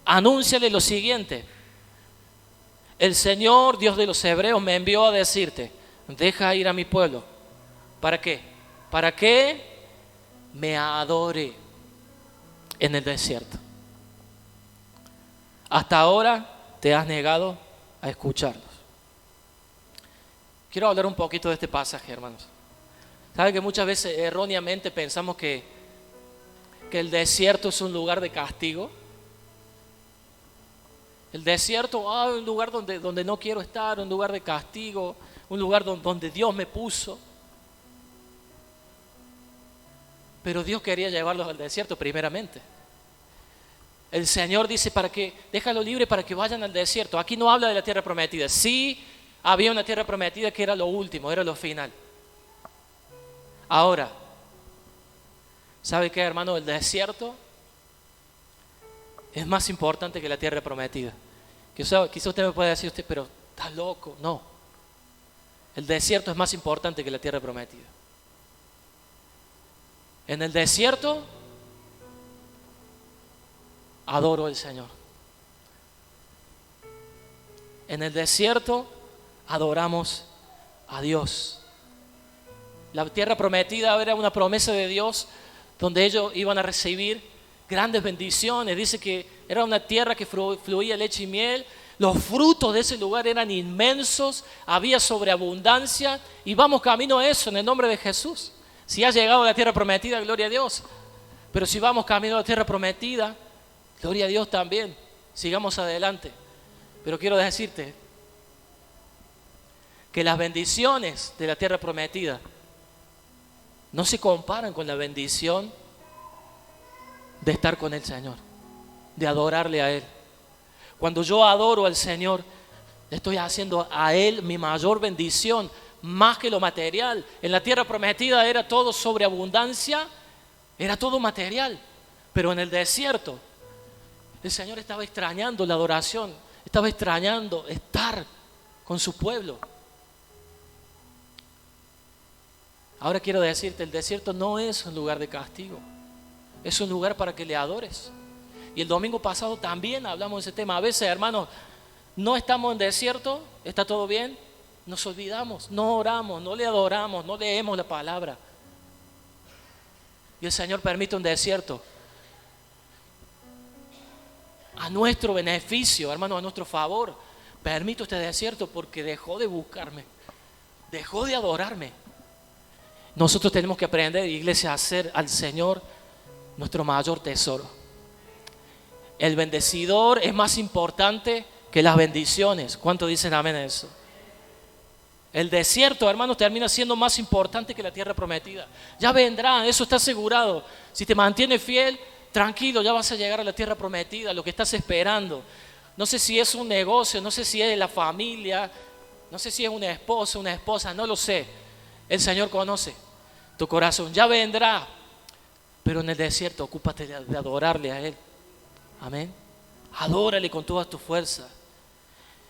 anúnciale lo siguiente: el Señor, Dios de los hebreos, me envió a decirte, deja ir a mi pueblo. ¿Para qué? Para que me adore en el desierto. Hasta ahora te has negado a escucharlos. Quiero hablar un poquito de este pasaje, hermanos. ¿Saben que muchas veces erróneamente pensamos que el desierto es un lugar de castigo? El desierto, un lugar donde no quiero estar, un lugar de castigo, un lugar donde Dios me puso. Pero Dios quería llevarlos al desierto primeramente. El Señor dice déjalo libre para que vayan al desierto. Aquí no habla de la tierra prometida. Sí, había una tierra prometida que era lo último, era lo final. Ahora, ¿sabe qué, hermano? El desierto es más importante que la tierra prometida. Quizá usted me puede decir, pero está loco. No, el desierto es más importante que la tierra prometida. En el desierto adoro al Señor. En el desierto adoramos a Dios. La tierra prometida era una promesa de Dios donde ellos iban a recibir grandes bendiciones. Dice que era una tierra que fluía leche y miel, Los frutos de ese lugar eran inmensos, había sobreabundancia y vamos camino a eso en el nombre de Jesús. Si has llegado a la tierra prometida, gloria a Dios. Pero si vamos camino a la tierra prometida, gloria a Dios también. Sigamos adelante. Pero quiero decirte que las bendiciones de la tierra prometida no se comparan con la bendición de estar con el Señor, de adorarle a Él. Cuando yo adoro al Señor, le estoy haciendo a Él mi mayor bendición, más que lo material. En la tierra prometida era todo sobreabundancia, era todo material. Pero en el desierto, el Señor estaba extrañando la adoración, estaba extrañando estar con su pueblo. Ahora quiero decirte, el desierto no es un lugar de castigo, es un lugar para que le adores. Y el domingo pasado también hablamos de ese tema. A veces, hermanos, no estamos en desierto, está todo bien, nos olvidamos, no oramos, no le adoramos, no leemos la palabra. Y el Señor permite un desierto a nuestro beneficio, hermano, a nuestro favor. Permito este desierto porque dejó de buscarme, dejó de adorarme. Nosotros tenemos que aprender, iglesia, a hacer al Señor nuestro mayor tesoro. El bendecidor es más importante que las bendiciones. ¿Cuántos dicen amén a eso? El desierto, hermanos, termina siendo más importante que la tierra prometida. Ya vendrá, eso está asegurado. Si te mantienes fiel, tranquilo, ya vas a llegar a la tierra prometida, lo que estás esperando. No sé si es un negocio, no sé si es la familia, no sé si es un esposo, una esposa, no lo sé. El Señor conoce tu corazón, ya vendrá. Pero en el desierto, ocúpate de adorarle a Él. Amén. Adórale con toda tu fuerza.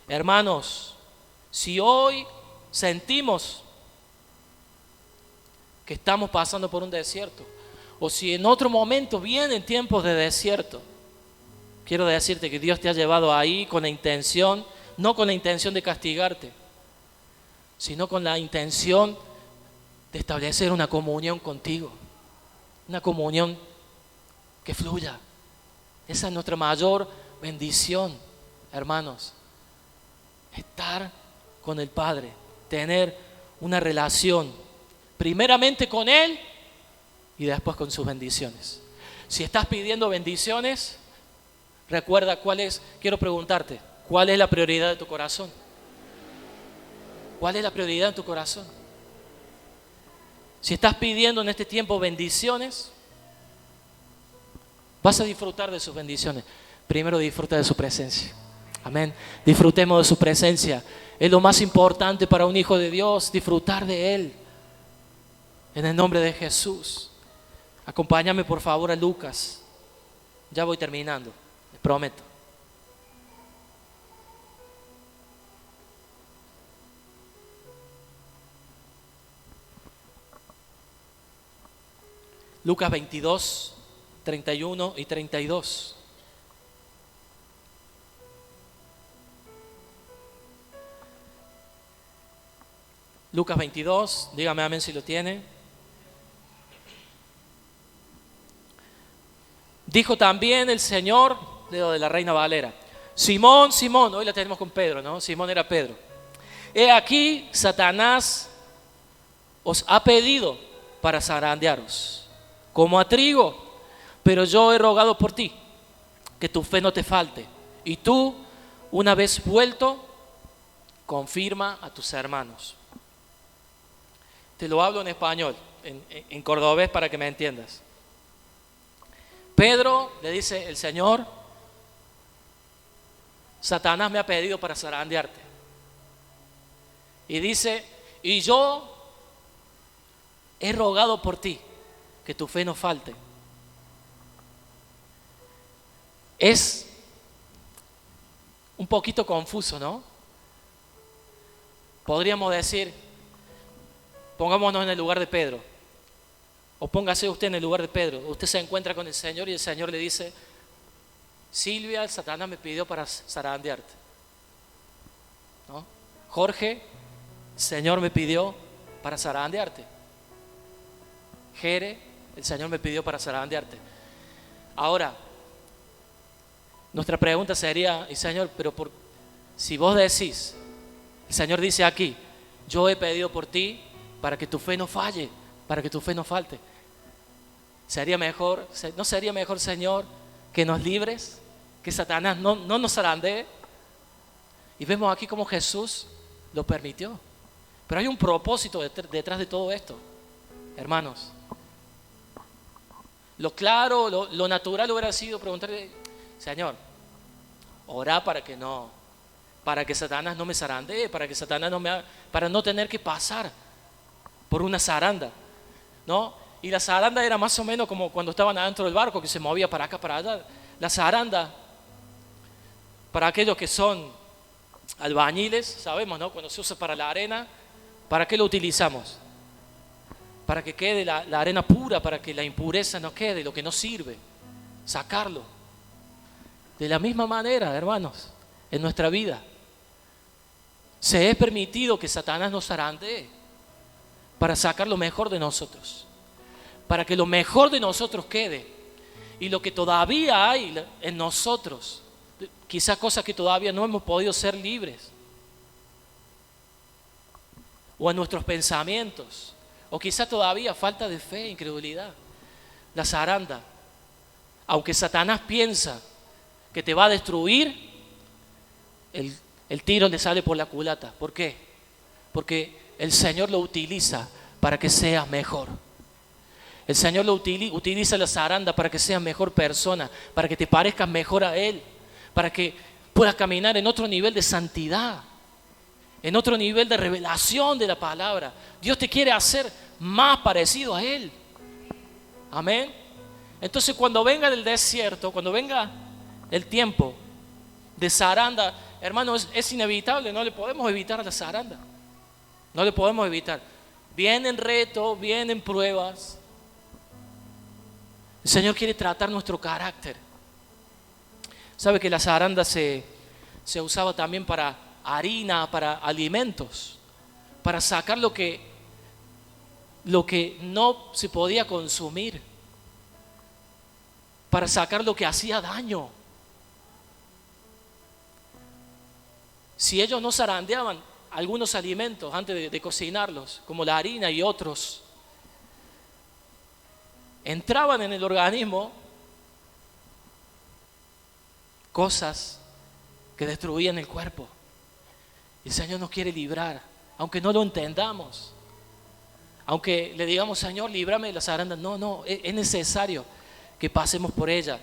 Hermanos, si hoy sentimos que estamos pasando por un desierto, o si en otro momento vienen tiempos de desierto, quiero decirte que Dios te ha llevado ahí con la intención, no con la intención de castigarte, sino con la intención de establecer una comunión contigo, una comunión que fluya. Esa es nuestra mayor bendición, hermanos. Estar con el Padre, tener una relación, primeramente con Él y después con sus bendiciones. Si estás pidiendo bendiciones, recuerda quiero preguntarte, ¿cuál es la prioridad de tu corazón? ¿Cuál es la prioridad de tu corazón? Si estás pidiendo en este tiempo bendiciones, vas a disfrutar de sus bendiciones. Primero disfruta de su presencia. Amén. Disfrutemos de su presencia. Es lo más importante para un hijo de Dios, disfrutar de Él. En el nombre de Jesús. Acompáñame por favor a Lucas. Ya voy terminando, les prometo. Lucas 22, 31 y 32. Lucas 22, dígame amén si lo tiene. Dijo también el Señor, de la Reina Valera: Simón, Simón, hoy la tenemos con Pedro, ¿no? Simón era Pedro. He aquí, Satanás os ha pedido para zarandearos, como a trigo, pero yo he rogado por ti, que tu fe no te falte. Y tú, una vez vuelto, confirma a tus hermanos. Te lo hablo en español, en cordobés para que me entiendas. Pedro le dice el Señor: Satanás me ha pedido para zarandearte. Y dice: y yo he rogado por ti, que tu fe no falte. Es un poquito confuso, ¿no? Podríamos decir, pongámonos en el lugar de Pedro, o póngase usted en el lugar de Pedro. Usted se encuentra con el Señor y el Señor le dice: Silvia, el Satanás me pidió para zarandearte, ¿no? Jorge, el Señor me pidió para zarandearte. Jere, el Señor me pidió para zarandearte. Ahora, nuestra pregunta sería: y Señor, pero Si vos decís, el Señor dice aquí, yo he pedido por ti para que tu fe no falle, para que tu fe no falte. ¿No sería mejor, Señor, que nos libres, que Satanás no nos zarandee? Y vemos aquí cómo Jesús lo permitió. Pero hay un propósito detrás de todo esto, hermanos. Lo claro, lo natural hubiera sido preguntarle, Señor, orá para que Satanás no me zarandee, para no tener que pasar por una zaranda, ¿no? Y la zaranda era más o menos como cuando estaban adentro del barco, que se movía para acá, para allá. La zaranda, para aquellos que son albañiles, sabemos, ¿no? Cuando se usa para la arena, ¿para qué lo utilizamos? Para que quede la arena pura, para que la impureza no quede, lo que no sirve, sacarlo. De la misma manera, hermanos, en nuestra vida, se es permitido que Satanás nos zarandee para sacar lo mejor de nosotros, para que lo mejor de nosotros quede, y lo que todavía hay en nosotros, quizás cosas que todavía no hemos podido ser libres, o en nuestros pensamientos, o quizás todavía falta de fe, incredulidad. La zaranda, aunque Satanás piensa que te va a destruir, el tiro le sale por la culata. ¿Por qué? Porque el Señor lo utiliza para que seas mejor. El Señor lo utiliza la zaranda para que seas mejor persona, para que te parezcas mejor a Él, para que puedas caminar en otro nivel de santidad, en otro nivel de revelación de la palabra. Dios te quiere hacer más parecido a Él. Amén. Entonces, cuando venga el desierto, cuando venga el tiempo de zaranda, hermano, es inevitable, no le podemos evitar a la zaranda. No le podemos evitar. Vienen retos, vienen pruebas. El Señor quiere tratar nuestro carácter. ¿Sabe que la zaranda se usaba también para harina, para alimentos, para sacar lo que no se podía consumir, para sacar lo que hacía daño? Si ellos no zarandeaban algunos alimentos antes de cocinarlos, como la harina y otros, entraban en el organismo cosas que destruían el cuerpo. El Señor nos quiere librar, aunque no lo entendamos, aunque le digamos, Señor, líbrame de la zaranda. No, es necesario que pasemos por ella.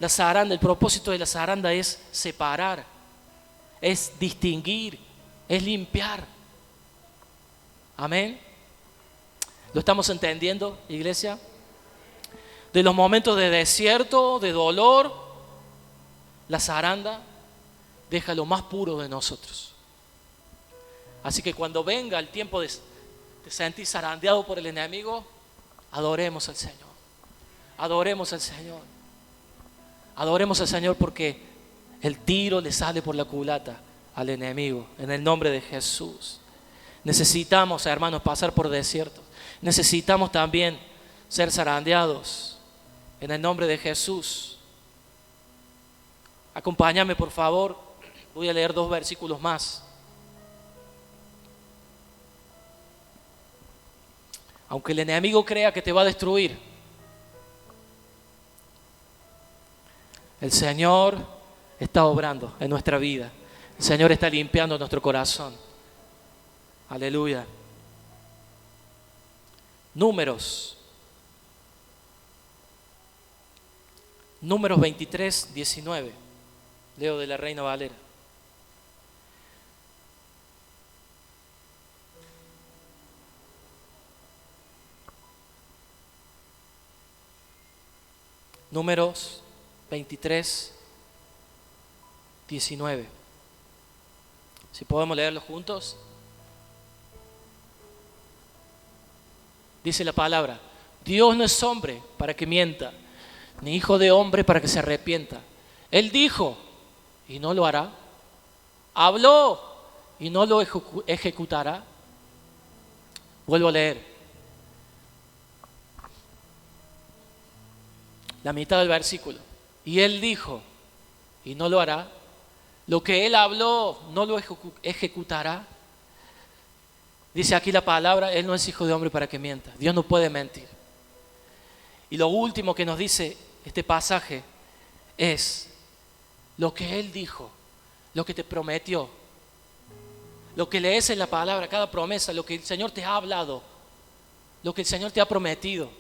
La zaranda, el propósito de la zaranda es separar, es distinguir, es limpiar. Amén. ¿Lo estamos entendiendo, iglesia? De los momentos de desierto, de dolor, la zaranda deja lo más puro de nosotros. Así que cuando venga el tiempo de sentir zarandeado por el enemigo, adoremos al Señor. Adoremos al Señor. Adoremos al Señor, porque el tiro le sale por la culata al enemigo, en el nombre de Jesús. Necesitamos, hermanos, pasar por desiertos. Necesitamos también ser zarandeados en el nombre de Jesús. Acompáñame, por favor. Voy a leer 2 versículos más. Aunque el enemigo crea que te va a destruir, el Señor está obrando en nuestra vida. El Señor está limpiando nuestro corazón. Aleluya. Números 23, 19. Leo de la Reina Valera. Números 23, 19. Si podemos leerlo juntos. Dice la palabra: Dios no es hombre para que mienta, ni hijo de hombre para que se arrepienta. Él dijo y no lo hará. Habló y no lo ejecutará. Vuelvo a leer la mitad del versículo. Y él dijo y no lo hará. Lo que Él habló, no lo ejecutará. Dice aquí la palabra, Él no es hijo de hombre para que mienta. Dios no puede mentir. Y lo último que nos dice este pasaje es lo que Él dijo, lo que te prometió, lo que lees en la palabra, cada promesa, lo que el Señor te ha hablado, lo que el Señor te ha prometido.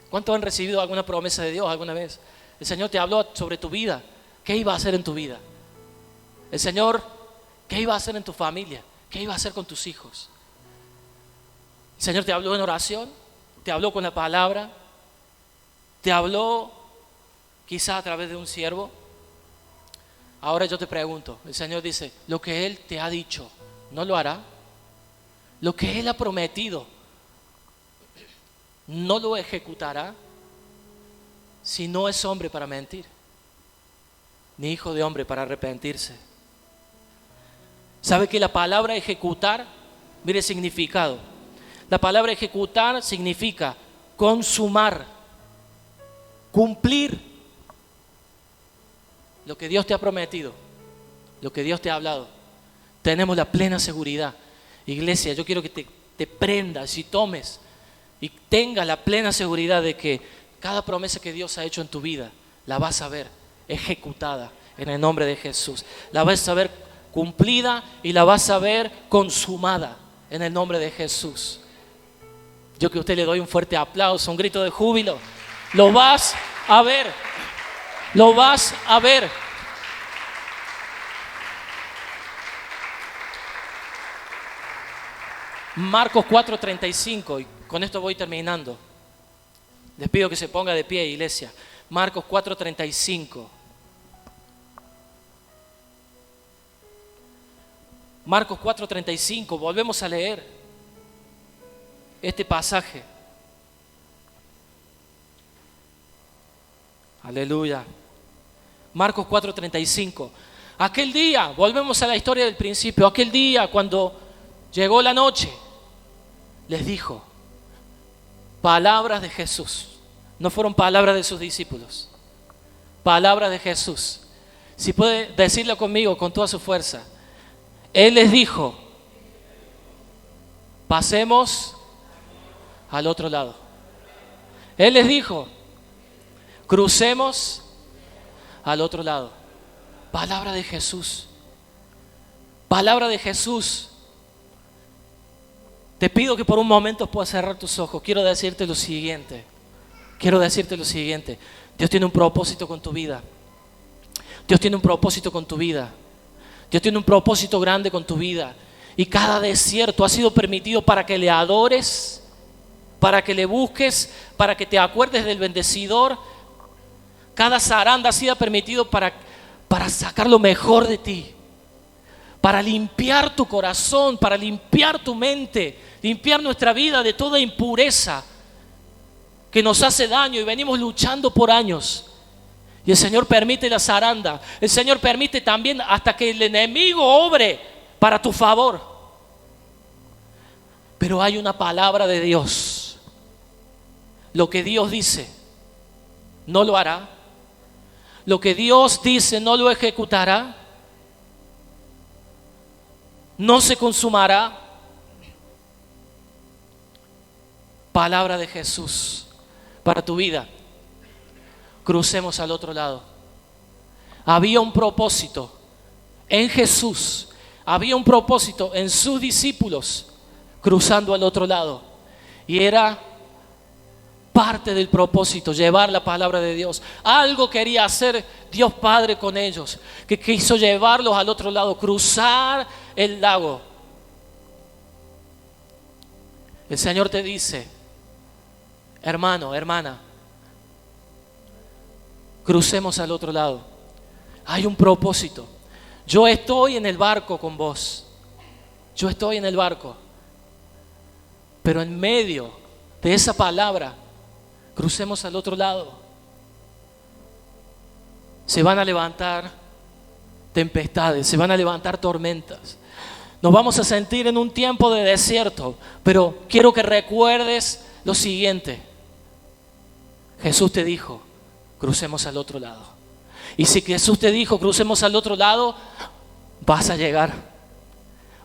¿Cuántos han recibido alguna promesa de Dios alguna vez? El Señor te habló sobre tu vida. ¿Qué iba a hacer en tu vida? El Señor, ¿qué iba a hacer en tu familia? ¿Qué iba a hacer con tus hijos? El Señor te habló en oración, te habló con la palabra, te habló quizá a través de un siervo. Ahora yo te pregunto, el Señor dice, lo que Él te ha dicho, ¿no lo hará? Lo que Él ha prometido, ¿no lo ejecutará? Si no es hombre para mentir, ni hijo de hombre para arrepentirse. ¿Sabe que la palabra ejecutar, mire el significado? La palabra ejecutar significa consumar, cumplir lo que Dios te ha prometido, lo que Dios te ha hablado. Tenemos la plena seguridad. Iglesia, yo quiero que te prendas y tomes y tengas la plena seguridad de que cada promesa que Dios ha hecho en tu vida la vas a ver ejecutada en el nombre de Jesús. La vas a ver cumplida y la vas a ver consumada en el nombre de Jesús. Yo que a usted le doy un fuerte aplauso, un grito de júbilo. Lo vas a ver. Lo vas a ver. Marcos 4:35, y con esto voy terminando. Les pido que se ponga de pie, iglesia. Marcos 4:35. Marcos 4:35, volvemos a leer este pasaje. Aleluya. Marcos 4:35. Aquel día, volvemos a la historia del principio, aquel día cuando llegó la noche, les dijo palabras de Jesús. No fueron palabras de sus discípulos, palabras de Jesús. Si puede decirlo conmigo con toda su fuerza. Él les dijo, pasemos al otro lado. Él les dijo, crucemos al otro lado. Palabra de Jesús. Palabra de Jesús. Te pido que por un momento puedas cerrar tus ojos. Quiero decirte lo siguiente. Dios tiene un propósito con tu vida. Dios tiene un propósito con tu vida. Dios tiene un propósito grande con tu vida. Y cada desierto ha sido permitido para que le adores, para que le busques, para que te acuerdes del bendecidor. Cada zaranda ha sido permitido para sacar lo mejor de ti, para limpiar tu corazón, para limpiar tu mente, limpiar nuestra vida de toda impureza que nos hace daño y venimos luchando por años. Y el Señor permite la zaranda. El Señor permite también hasta que el enemigo obre para tu favor. Pero hay una palabra de Dios. Lo que Dios dice, no lo hará. Lo que Dios dice, no lo ejecutará. No se consumará. Palabra de Jesús para tu vida. Crucemos al otro lado. Había un propósito en Jesús. Había un propósito en sus discípulos cruzando al otro lado. Y era parte del propósito, llevar la palabra de Dios. Algo quería hacer Dios Padre con ellos, que quiso llevarlos al otro lado, cruzar el lago. El Señor te dice, hermano, hermana, crucemos al otro lado. Hay un propósito. Yo estoy en el barco con vos. Yo estoy en el barco. Pero en medio de esa palabra, crucemos al otro lado. Se van a levantar tempestades, se van a levantar tormentas. Nos vamos a sentir en un tiempo de desierto, pero quiero que recuerdes lo siguiente. Jesús te dijo, crucemos al otro lado. Y si Jesús te dijo, crucemos al otro lado, vas a llegar,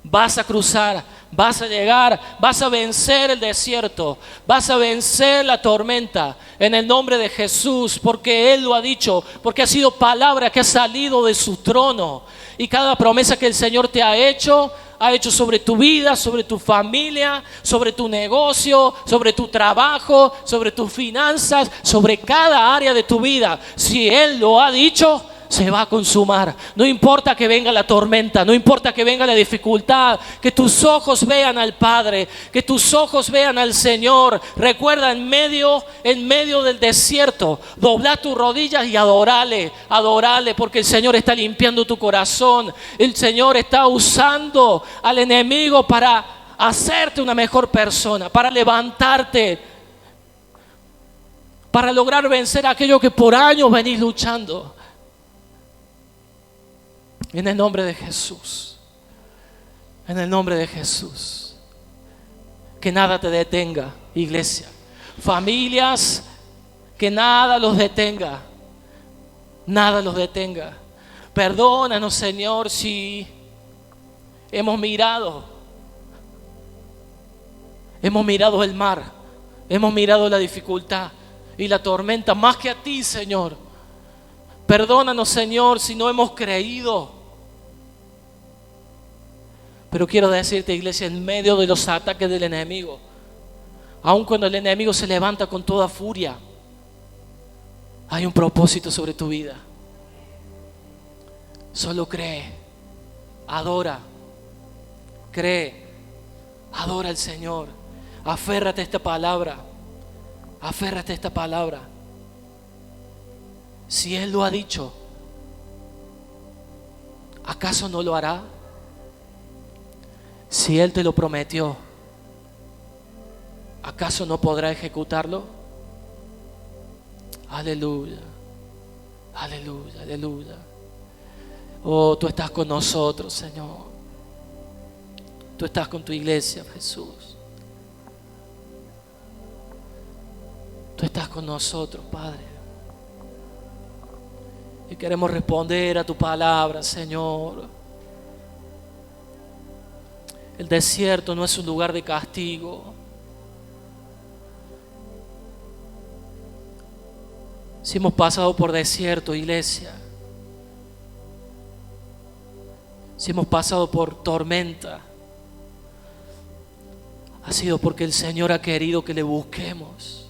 vas a cruzar, vas a llegar, vas a vencer el desierto, vas a vencer la tormenta en el nombre de Jesús, porque Él lo ha dicho, porque ha sido palabra que ha salido de su trono. Y cada promesa que el Señor te ha hecho sobre tu vida, sobre tu familia, sobre tu negocio, sobre tu trabajo, sobre tus finanzas, sobre cada área de tu vida. Si Él lo ha dicho, se va a consumar. No importa que venga la tormenta, no importa que venga la dificultad, que tus ojos vean al Padre, que tus ojos vean al Señor. Recuerda, en medio del desierto, dobla tus rodillas y adorale, porque el Señor está limpiando tu corazón. El Señor está usando al enemigo para hacerte una mejor persona, para levantarte, para lograr vencer aquello que por años venís luchando. En el nombre de Jesús, en el nombre de Jesús, que nada te detenga, iglesia, familias, que nada los detenga, nada los detenga. Perdónanos, Señor, si hemos mirado el mar, hemos mirado la dificultad y la tormenta más que a ti, Señor. Perdónanos, Señor, si no hemos creído. Pero quiero decirte, iglesia, en medio de los ataques del enemigo, aun cuando el enemigo se levanta con toda furia, hay un propósito sobre tu vida. Solo cree, adora, cree, adora al Señor. Aférrate a esta palabra, aférrate a esta palabra. Si Él lo ha dicho, ¿acaso no lo hará? Si Él te lo prometió, ¿acaso no podrá ejecutarlo? Aleluya, aleluya, aleluya. Oh, tú estás con nosotros, Señor. Tú estás con tu iglesia, Jesús. Tú estás con nosotros, Padre. Y queremos responder a tu palabra, Señor. El desierto no es un lugar de castigo. Si hemos pasado por desierto, iglesia, si hemos pasado por tormenta, ha sido porque el Señor ha querido que le busquemos.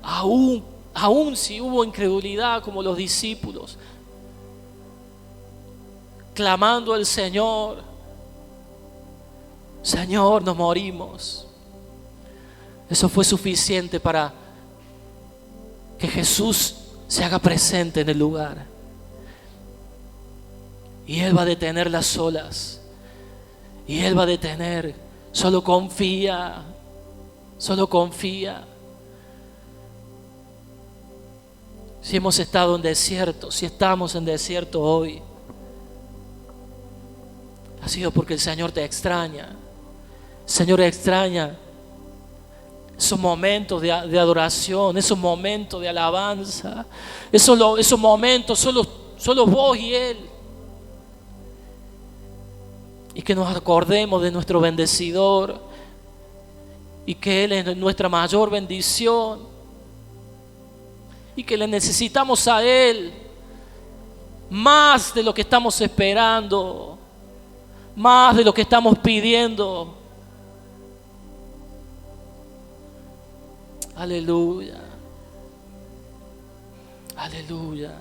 Aún si hubo incredulidad como los discípulos, clamando al Señor, Señor, nos morimos. Eso fue suficiente para que Jesús se haga presente en el lugar. Y Él va a detener las olas. Y Él va a detener. Solo confía. Solo confía. Si hemos estado en desierto, si estamos en desierto hoy, ha sido porque el Señor te extraña. El Señor extraña esos momentos de adoración, esos momentos de alabanza, esos momentos solo vos y Él. Y que nos acordemos de nuestro bendecidor y que Él es nuestra mayor bendición y que le necesitamos a Él más de lo que estamos esperando, más de lo que estamos pidiendo. Aleluya, aleluya.